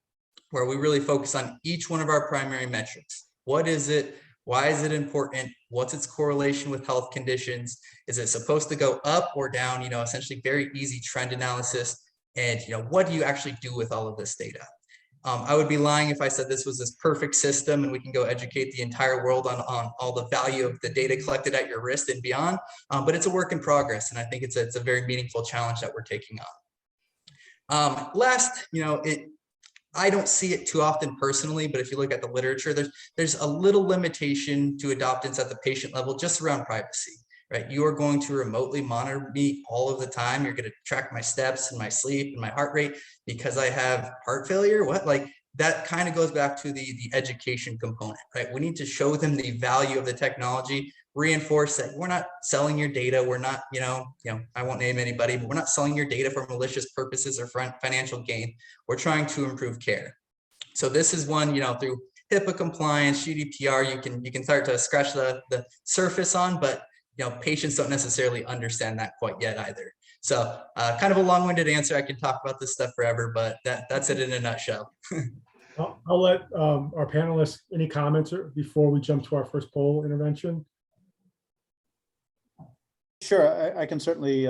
where we really focus on each one of our primary metrics. What is it? Why is it important? What's its correlation with health conditions? Is it supposed to go up or down? Essentially very easy trend analysis. And what do you actually do with all of this data? I would be lying if I said this was this perfect system and we can go educate the entire world on all the value of the data collected at your wrist and beyond. But it's a work in progress. And I think it's a very meaningful challenge that we're taking on. Last, I don't see it too often personally, but if you look at the literature, there's a little limitation to adoptance at the patient level just around privacy, right? You are going to remotely monitor me all of the time. You're going to track my steps and my sleep and my heart rate because I have heart failure. What? Like that kind of goes back to the education component, right? We need to show them the value of the technology, reinforce that we're not selling your data. We're not, I won't name anybody, but we're not selling your data for malicious purposes or financial gain. We're trying to improve care. So this is one, through HIPAA compliance, GDPR, you can start to scratch the surface on, but patients don't necessarily understand that quite yet either. So kind of a long-winded answer. I can talk about this stuff forever, but that's it in a nutshell. I'll let our panelists, any comments before we jump to our first poll intervention? Sure, I can certainly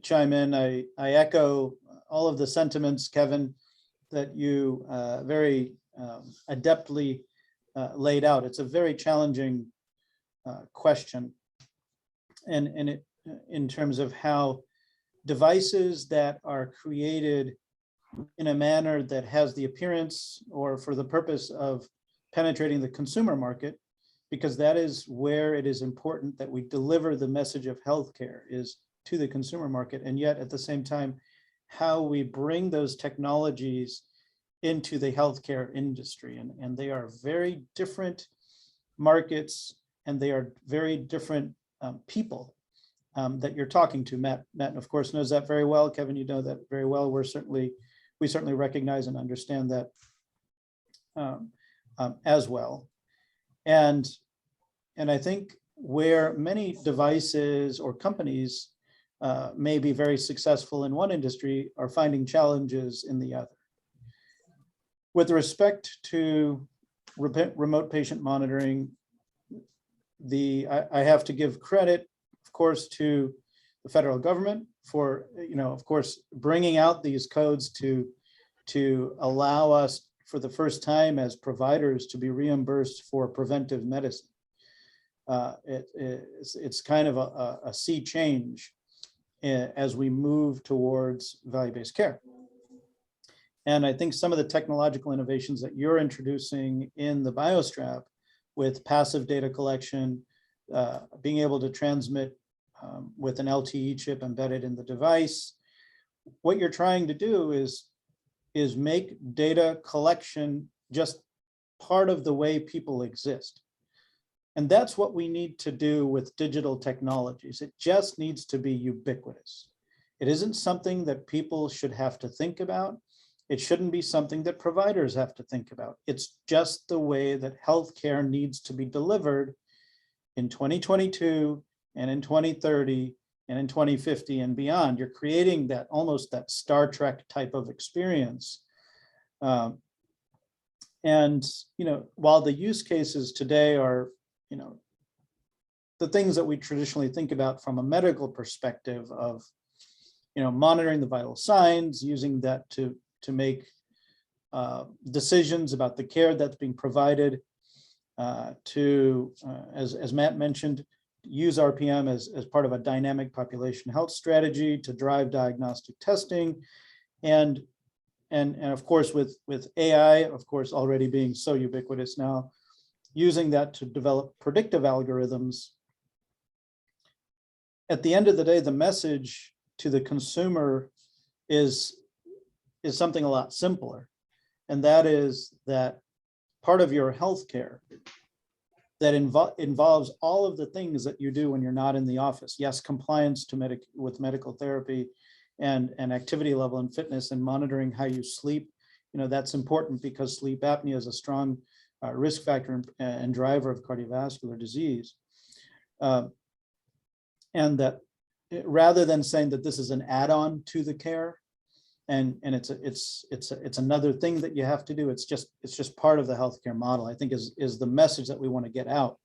chime in. I echo all of the sentiments, Kevin, that you very adeptly laid out. It's a very challenging question. And it, in terms of how devices that are created in a manner that has the appearance or for the purpose of penetrating the consumer market, because that is where it is important that we deliver the message of healthcare is to the consumer market. And yet at the same time, how we bring those technologies into the healthcare industry. And they are very different markets and they are very different people that you're talking to. Matt, of course, knows that very well. Kevin, you know that very well. We certainly recognize and understand that as well. And I think where many devices or companies may be very successful in one industry are finding challenges in the other. With respect to remote patient monitoring, I have to give credit, of course, to the federal government for, of course, bringing out these codes to allow us for the first time as providers to be reimbursed for preventive medicine. It's kind of a sea change as we move towards value-based care. And I think some of the technological innovations that you're introducing in the BioStrap with passive data collection, being able to transmit with an LTE chip embedded in the device, what you're trying to do is make data collection just part of the way people exist. And that's what we need to do with digital technologies. It just needs to be ubiquitous. It isn't something that people should have to think about. It shouldn't be something that providers have to think about. It's just the way that healthcare needs to be delivered in 2022 and in 2030 and in 2050 and beyond. You're creating that almost that Star Trek type of experience. And while the use cases today are, the things that we traditionally think about from a medical perspective of, monitoring the vital signs, using that to make decisions about the care that's being provided, as Matt mentioned, use RPM as part of a dynamic population health strategy to drive diagnostic testing. And of course, with AI, of course, already being so ubiquitous now, using that to develop predictive algorithms. At the end of the day, the message to the consumer is something a lot simpler. And that is that part of your healthcare that involves all of the things that you do when you're not in the office. Yes, compliance with medical therapy and activity level and fitness and monitoring how you sleep. That's important because sleep apnea is a strong risk factor and driver of cardiovascular disease. And that rather than saying that this is an add-on to the care and it's another thing that you have to do, it's just part of the healthcare model, I think is the message that we want to get out.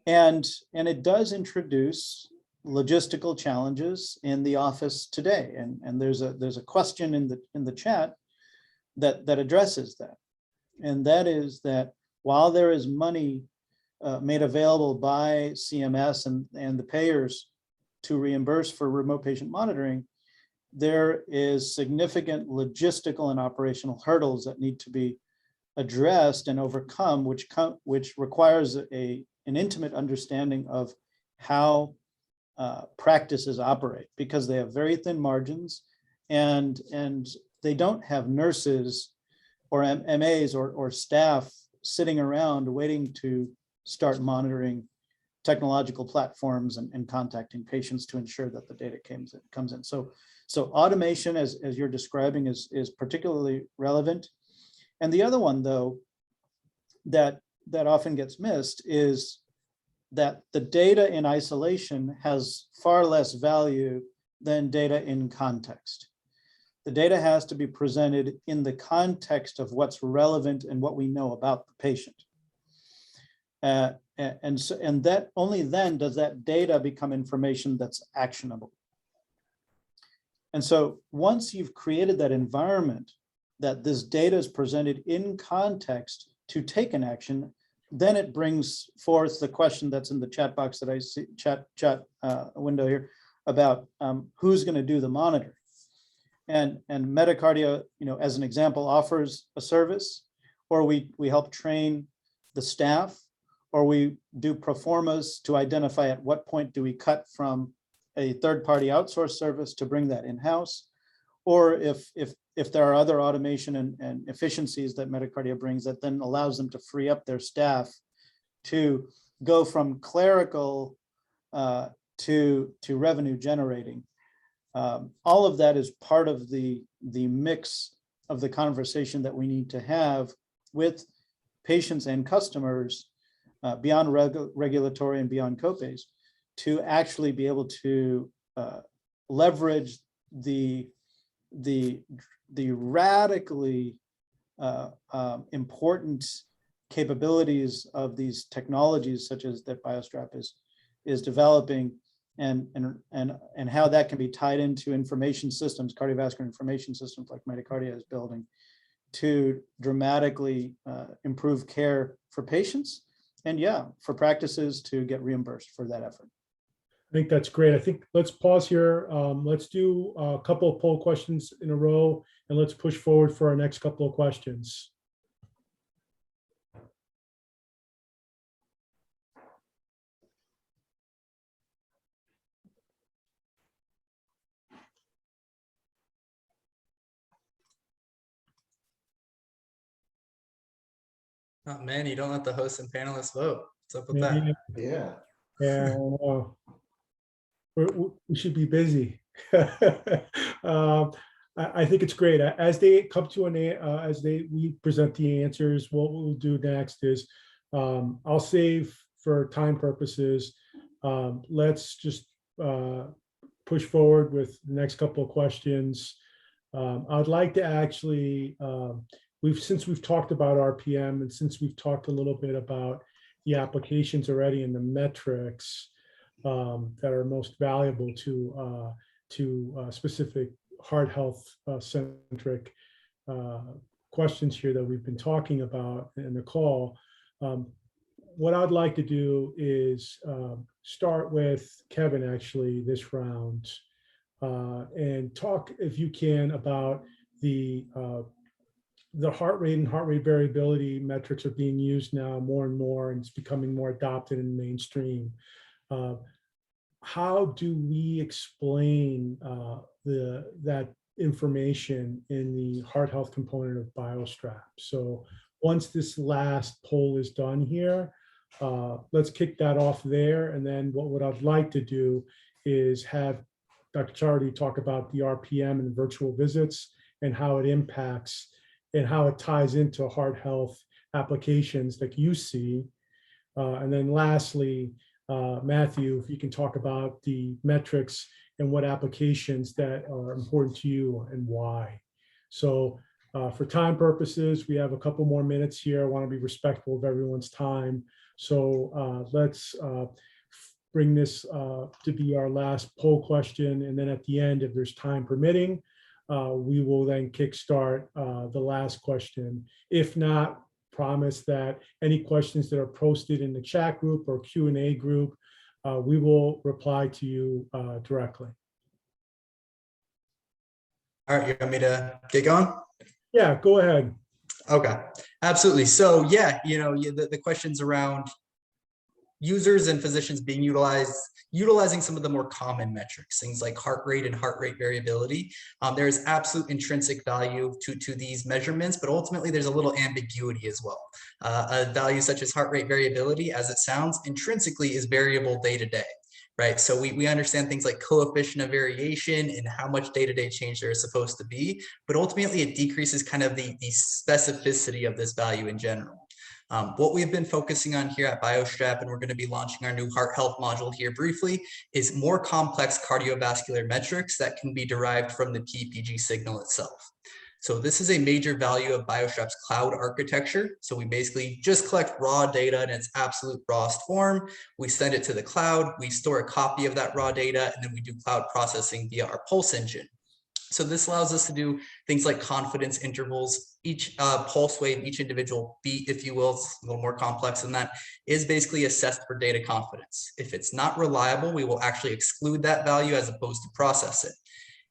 And it does introduce logistical challenges in the office today. And there's a question in the chat that addresses that. And that is that while there is money made available by CMS and the payers to reimburse for remote patient monitoring, there is significant logistical and operational hurdles that need to be addressed and overcome, which requires an intimate understanding of how practices operate, because they have very thin margins and they don't have nurses or MAs or staff sitting around waiting to start monitoring technological platforms and contacting patients to ensure that the data comes in. So automation, as you're describing, is particularly relevant. And the other one, though, that often gets missed is that the data in isolation has far less value than data in context. The data has to be presented in the context of what's relevant and what we know about the patient. And that only then does that data become information that's actionable. And so once you've created that environment that this data is presented in context to take an action, then it brings forth the question that's in the chat box that I see, chat window here, about who's going to do the monitor. And Metacardia, as an example, offers a service, or we help train the staff, or we do pro formas to identify at what point do we cut from a third-party outsourced service to bring that in-house, or if there are other automation and efficiencies that Metacardia brings that then allows them to free up their staff to go from clerical to revenue generating. All of that is part of the mix of the conversation that we need to have with patients and customers beyond regulatory and beyond copays, to actually be able to leverage the radically important capabilities of these technologies, such as that BIOSTRAP is developing, and how that can be tied into information systems, cardiovascular information systems like Metacardia is building, to dramatically improve care for patients, and for practices to get reimbursed for that effort. I think that's great. I think let's pause here. Let's do a couple of poll questions in a row, and let's push forward for our next couple of questions. Oh, man, you don't let the hosts and panelists vote. What's up with that? Yeah. And we should be busy. I think it's great. As they come to we present the answers, what we'll do next is I'll save for time purposes. Let's just push forward with the next couple of questions. I'd like to actually, since we've talked about RPM, and since we've talked a little bit about the applications already and the metrics that are most valuable to specific heart health centric questions here that we've been talking about in the call, what I'd like to do is start with Kevin actually this round, and talk, if you can, about the heart rate and heart rate variability metrics are being used now more and more, and it's becoming more adopted in mainstream. How do we explain that information in the heart health component of BioStrap? So once this last poll is done here, let's kick that off there. And then what I'd like to do is have Dr. Charity talk about the RPM and virtual visits and how it impacts and how it ties into heart health applications that you see. And then lastly, Matthew, if you can talk about the metrics and what applications that are important to you and why. So for time purposes, we have a couple more minutes here. I want to be respectful of everyone's time. So let's bring this to be our last poll question. And then at the end, if there's time permitting, we will then kickstart the last question. If not, promise that any questions that are posted in the chat group or Q&A group, we will reply to you directly. All right, you want me to get going? Yeah, go ahead. Okay, absolutely. So yeah, the questions around users and physicians being utilizing some of the more common metrics, things like heart rate and heart rate variability. There is absolute intrinsic value to these measurements, but ultimately there's a little ambiguity as well. A value such as heart rate variability, as it sounds, intrinsically is variable day to day. Right. So we understand things like coefficient of variation and how much day-to-day change there is supposed to be, but ultimately it decreases kind of the specificity of this value in general. What we've been focusing on here at BioStrap, and we're going to be launching our new heart health module here briefly, is more complex cardiovascular metrics that can be derived from the PPG signal itself. So this is a major value of BioStrap's cloud architecture. So we basically just collect raw data in its absolute rawest form. We send it to the cloud. We store a copy of that raw data, and then we do cloud processing via our Pulse engine. So this allows us to do things like confidence intervals. Each pulse wave, each individual beat, if you will, it's a little more complex than that, is basically assessed for data confidence. If it's not reliable, we will actually exclude that value as opposed to process it.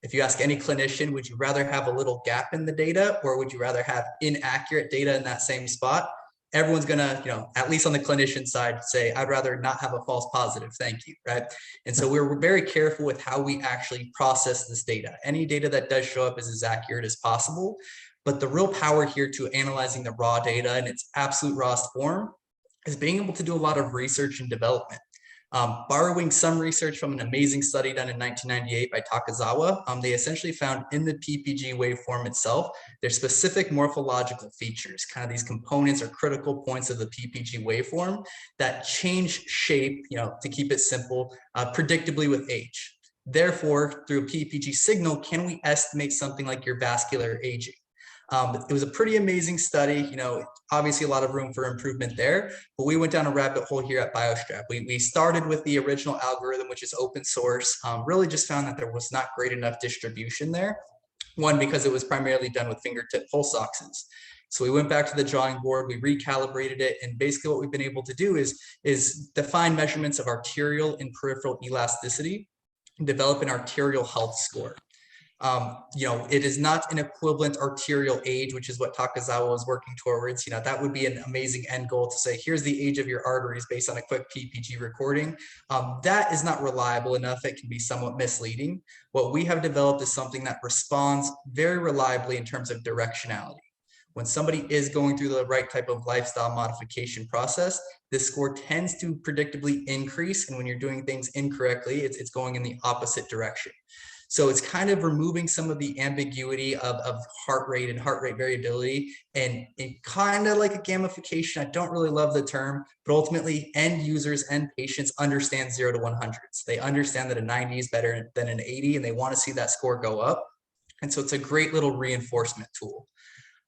If you ask any clinician, would you rather have a little gap in the data, or would you rather have inaccurate data in that same spot? Everyone's gonna, at least on the clinician side, say, I'd rather not have a false positive, thank you, right? And so we're very careful with how we actually process this data. Any data that does show up is as accurate as possible, but the real power here to analyzing the raw data in its absolute rawest form is being able to do a lot of research and development. Borrowing some research from an amazing study done in 1998 by Takazawa, they essentially found in the PPG waveform itself, there's specific morphological features, kind of these components or critical points of the PPG waveform that change shape, to keep it simple, predictably with age. Therefore, through a PPG signal, can we estimate something like your vascular aging? It was a pretty amazing study, obviously a lot of room for improvement there, but we went down a rabbit hole here at BioStrap. We started with the original algorithm, which is open source, really just found that there was not great enough distribution there. One, because it was primarily done with fingertip pulse oxes. So we went back to the drawing board, we recalibrated it, and basically what we've been able to do is define measurements of arterial and peripheral elasticity and develop an arterial health score. It is not an equivalent arterial age, which is what Takazawa was working towards. That would be an amazing end goal to say, here's the age of your arteries based on a quick PPG recording. That is not reliable enough. It can be somewhat misleading. What we have developed is something that responds very reliably in terms of directionality. When somebody is going through the right type of lifestyle modification process, this score tends to predictably increase. And when you're doing things incorrectly, it's going in the opposite direction. So it's kind of removing some of the ambiguity of heart rate and heart rate variability, and kind of like a gamification. I don't really love the term, but ultimately end users and patients understand 0 to 100s. They understand that a 90 is better than an 80, and they want to see that score go up. And so it's a great little reinforcement tool.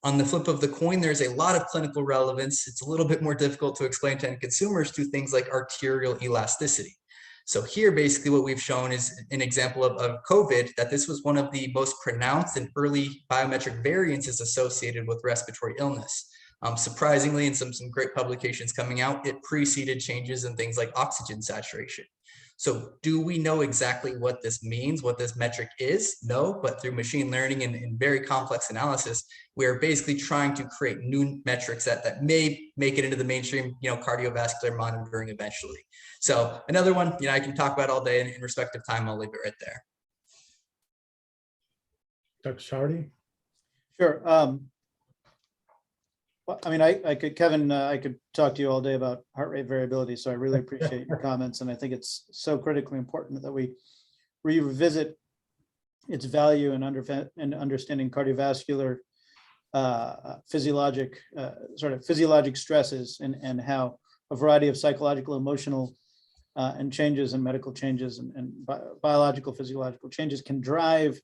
On the flip of the coin, there's a lot of clinical relevance. It's a little bit more difficult to explain to end consumers to things like arterial elasticity. So here, basically what we've shown is an example of COVID, that this was one of the most pronounced and early biometric variances associated with respiratory illness. Surprisingly, in some great publications coming out, it preceded changes in things like oxygen saturation. So do we know exactly what this means, what this metric is? No, but through machine learning and very complex analysis, we are basically trying to create new metrics that may make it into the mainstream, cardiovascular monitoring eventually. So another one, I can talk about all day, and in respect of time, I'll leave it right there. Dr. Charity? Sure. Well, I mean, Kevin, I could talk to you all day about heart rate variability, so I really appreciate your comments. And I think it's so critically important that we revisit its value in understanding cardiovascular physiologic stresses and how a variety of psychological, emotional, and changes and medical changes and biological, physiological changes can drive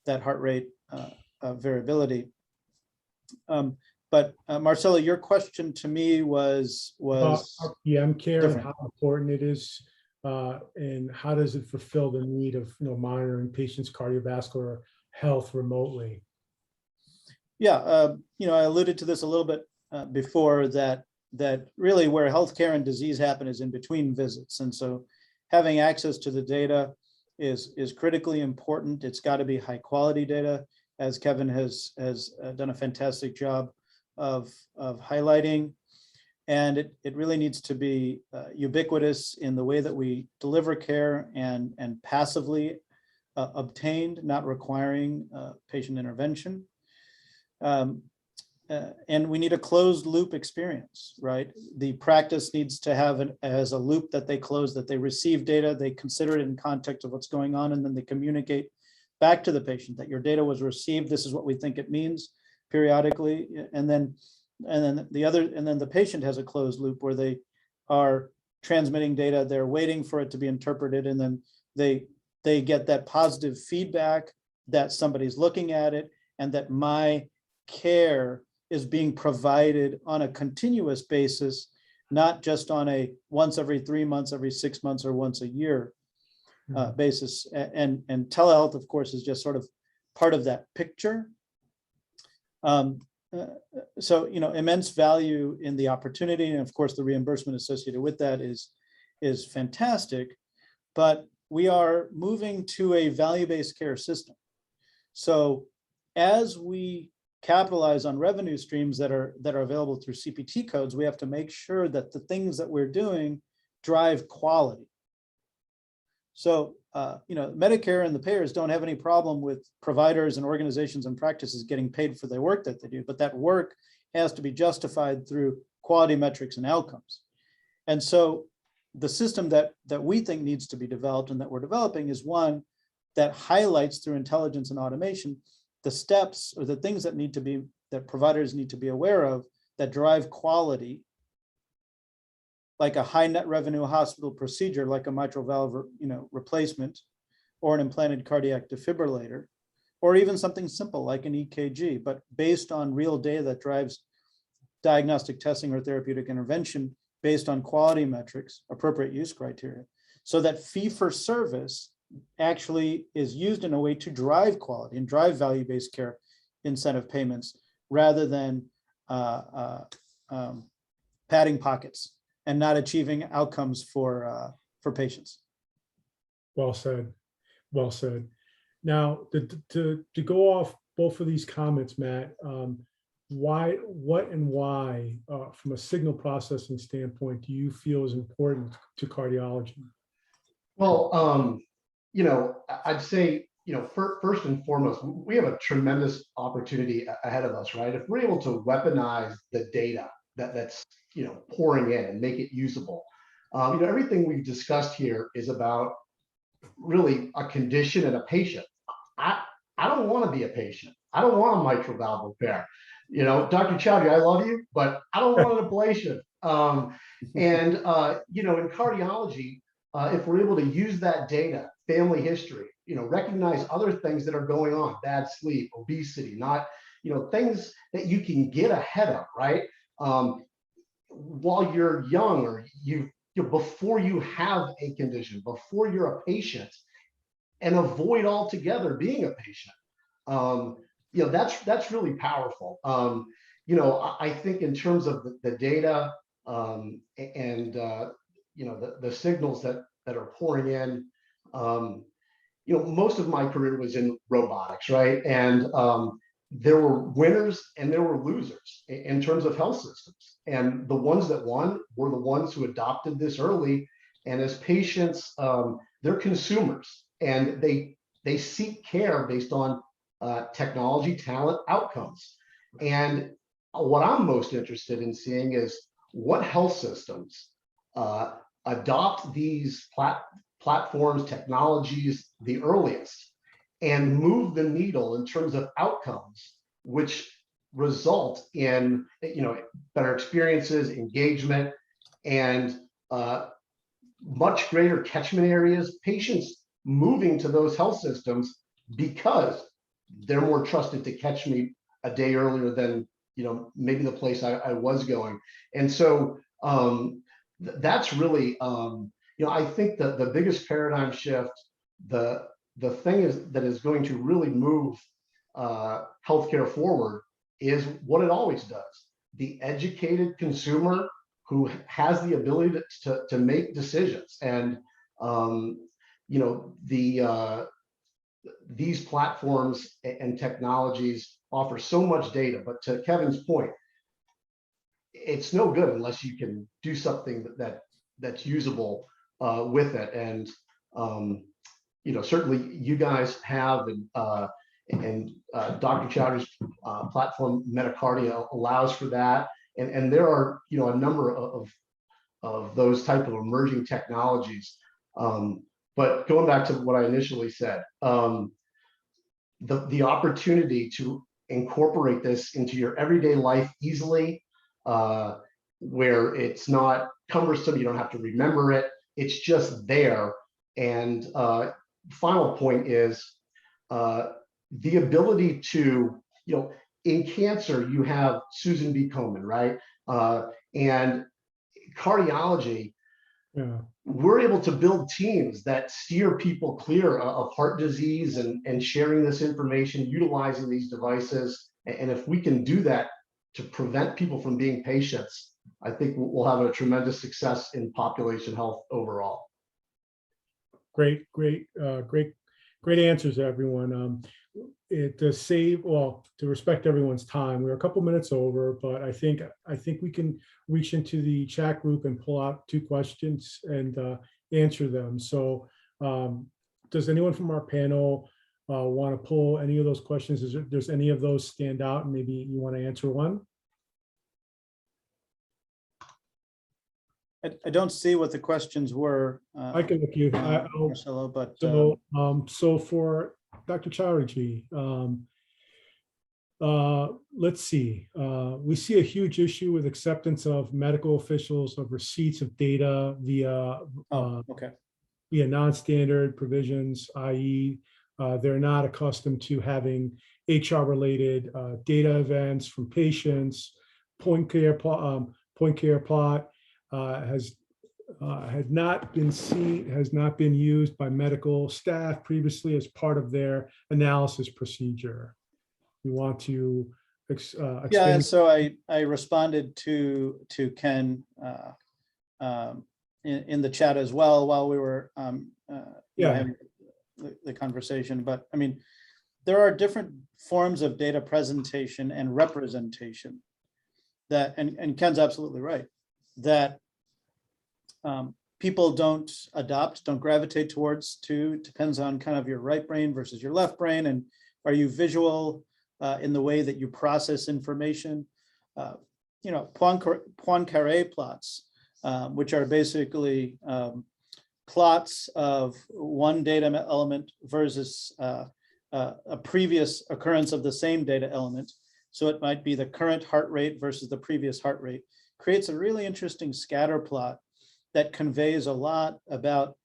that heart rate variability. But Marcelo, your question to me was RPM care and different. how important it is, and how does it fulfill the need of monitoring patients' cardiovascular health remotely? Yeah, I alluded to this a little bit before, that really where healthcare and disease happen is in between visits, and so having access to the data is critically important. It's got to be high quality data, as Kevin has done a fantastic job of highlighting, and it really needs to be ubiquitous in the way that we deliver care and passively obtained, not requiring patient intervention. And we need a closed loop experience, right? The practice needs to have as a loop that they close, that they receive data, they consider it in context of what's going on, and then they communicate back to the patient that your data was received. This is what we think it means periodically. And then the patient has a closed loop where they are transmitting data, they're waiting for it to be interpreted, and then they get that positive feedback that somebody's looking at it and that my care is being provided on a continuous basis, not just on a once every 3 months, every 6 months, or once a year basis. And telehealth, of course, is just sort of part of that picture. So, immense value in the opportunity, and of course, the reimbursement associated with that is fantastic. But we are moving to a value-based care system. So as we capitalize on revenue streams that are available through CPT codes, we have to make sure that the things that we're doing drive quality. So, Medicare and the payers don't have any problem with providers and organizations and practices getting paid for their work that they do, but that work has to be justified through quality metrics and outcomes. And so the system that we think needs to be developed and that we're developing is one that highlights through intelligence and automation the steps or the things that providers need to be aware of that drive quality, like a high net revenue hospital procedure, like a mitral valve, replacement, or an implanted cardiac defibrillator, or even something simple like an EKG, but based on real data that drives diagnostic testing or therapeutic intervention based on quality metrics, appropriate use criteria, so that fee for service actually is used in a way to drive quality and drive value-based care incentive payments, rather than padding pockets and not achieving outcomes for patients. Well said. Well said. Now, to go off both of these comments, Matt, why from a signal processing standpoint, do you feel is important to cardiology? Well, I'd say, first and foremost, we have a tremendous opportunity ahead of us, right? If we're able to weaponize the data that's pouring in and make it usable, everything we've discussed here is about really a condition and a patient. I don't want to be a patient. I don't want a mitral valve repair. Dr. Chowdhury, I love you, but I don't want an ablation. In cardiology, if we're able to use that data, family history, recognize other things that are going on, bad sleep, obesity, not, things that you can get ahead of, right? While you're young, or before you have a condition, before you're a patient, and avoid altogether being a patient. That's really powerful. I think in terms of the data and the signals that are pouring in, most of my career was in robotics, right? And there were winners and there were losers in terms of health systems. And the ones that won were the ones who adopted this early. And as patients, they're consumers, and they seek care based on technology, talent, outcomes. And what I'm most interested in seeing is what health systems adopt these platforms, technologies the earliest, and move the needle in terms of outcomes, which result in better experiences, engagement, and much greater catchment areas, patients moving to those health systems because they're more trusted to catch me a day earlier than maybe the place I was going. And so that's really I think that the biggest paradigm shift, the thing that is going to really move healthcare forward is what it always does. The educated consumer who has the ability to make decisions. And these platforms and technologies offer so much data, but to Kevin's point, it's no good unless you can do something that's usable with it. And certainly you guys have, and Dr. Chowdhury's platform Metacardia allows for that. And there are a number of those type of emerging technologies. But going back to what I initially said, the opportunity to incorporate this into your everyday life easily, where it's not cumbersome, you don't have to remember it, it's just there. And final point is the ability to, in cancer, you have Susan B. Komen, right? And cardiology, Yeah. we're able to build teams that steer people clear of heart disease and sharing this information, utilizing these devices. And if we can do that to prevent people from being patients, I think we'll have a tremendous success in population health overall. Great answers, everyone. To respect everyone's time, we're a couple minutes over, but I think we can reach into the chat group and pull out 2 questions and answer them. So does anyone from our panel want to pull any of those questions? Does any of those stand out and maybe you want to answer one? I don't see what the questions were. I can look you. Marcelo, but So for Dr. Chowdhury, let's see. We see a huge issue with acceptance of medical officials of receipts of data via via non-standard provisions, i.e., they're not accustomed to having HR-related data events from patients. Point care plot has not been used by medical staff previously as part of their analysis procedure. You want to expand? Yeah, so I responded to Ken in the chat as well while we were having the conversation. But I mean, there are different forms of data presentation and representation that, and Ken's absolutely right, that people don't gravitate towards. Depends on kind of your right brain versus your left brain, and are you visual in the way that you process information? Poincaré plots, which are basically plots of one data element versus a previous occurrence of the same data element. So it might be the current heart rate versus the previous heart rate. Creates a really interesting scatter plot that conveys a lot about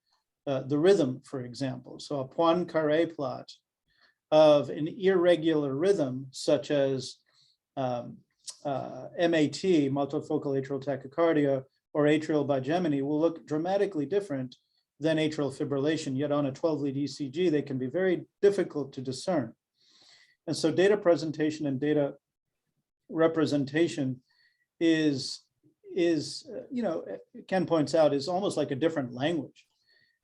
the rhythm, for example. So a Poincaré plot of an irregular rhythm, such as MAT, multifocal atrial tachycardia, or atrial bigeminy, will look dramatically different than atrial fibrillation, yet on a 12-lead ECG, they can be very difficult to discern. And so data presentation and data representation is Ken points out, is almost like a different language.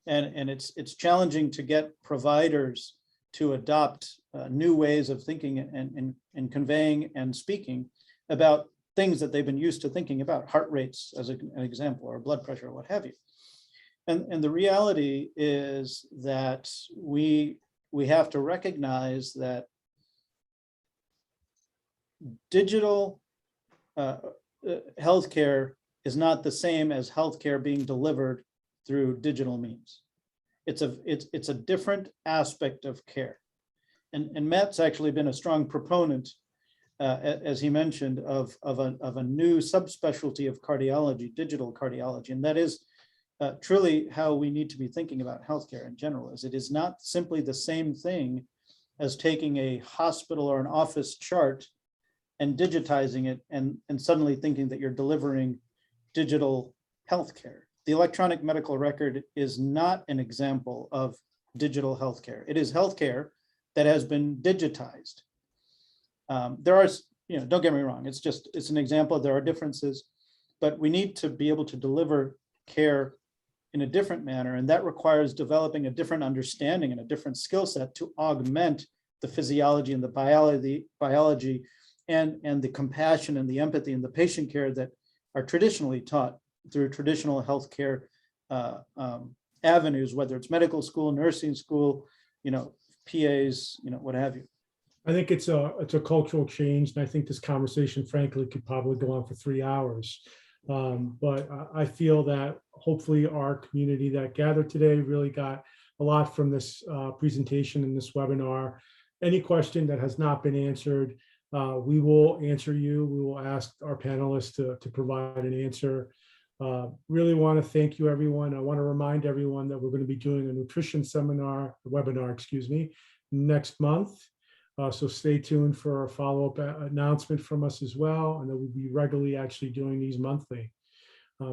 And it's challenging to get providers to adopt new ways of thinking and conveying and speaking about things that they've been used to thinking about, heart rates as an example, or blood pressure, or what have you. And the reality is that we have to recognize that digital healthcare is not the same as healthcare being delivered through digital means. It's a different aspect of care. And Matt's actually been a strong proponent, as he mentioned, of a new subspecialty of cardiology, digital cardiology. And that is truly how we need to be thinking about healthcare in general, is it is not simply the same thing as taking a hospital or an office chart and digitizing it and suddenly thinking that you're delivering digital healthcare. The electronic medical record is not an example of digital healthcare. It is healthcare that has been digitized. There are, don't get me wrong, it's an example. There are differences, but we need to be able to deliver care in a different manner, and that requires developing a different understanding and a different skill set to augment the physiology and the biology and the compassion and the empathy and the patient care that are traditionally taught through traditional healthcare avenues, whether it's medical school, nursing school, PAs, what have you. I think it's a cultural change, and I think this conversation, frankly, could probably go on for 3 hours. But I feel that hopefully our community that gathered today really got a lot from this presentation and this webinar. Any question that has not been answered, we will answer you. We will ask our panelists to provide an answer. Really want to thank you, everyone. I want to remind everyone that we're going to be doing a nutrition webinar, next month. So stay tuned for a follow-up announcement from us as well, and that we'll be regularly actually doing these monthly.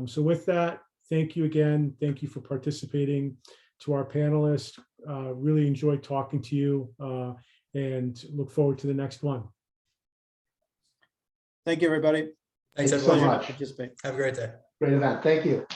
So with that, thank you again. Thank you for participating. To our panelists, really enjoyed talking to you and look forward to the next one. Thank you, everybody. Thanks, Thank you so everyone. much. Participate. Have a great day. Great event. Thank you.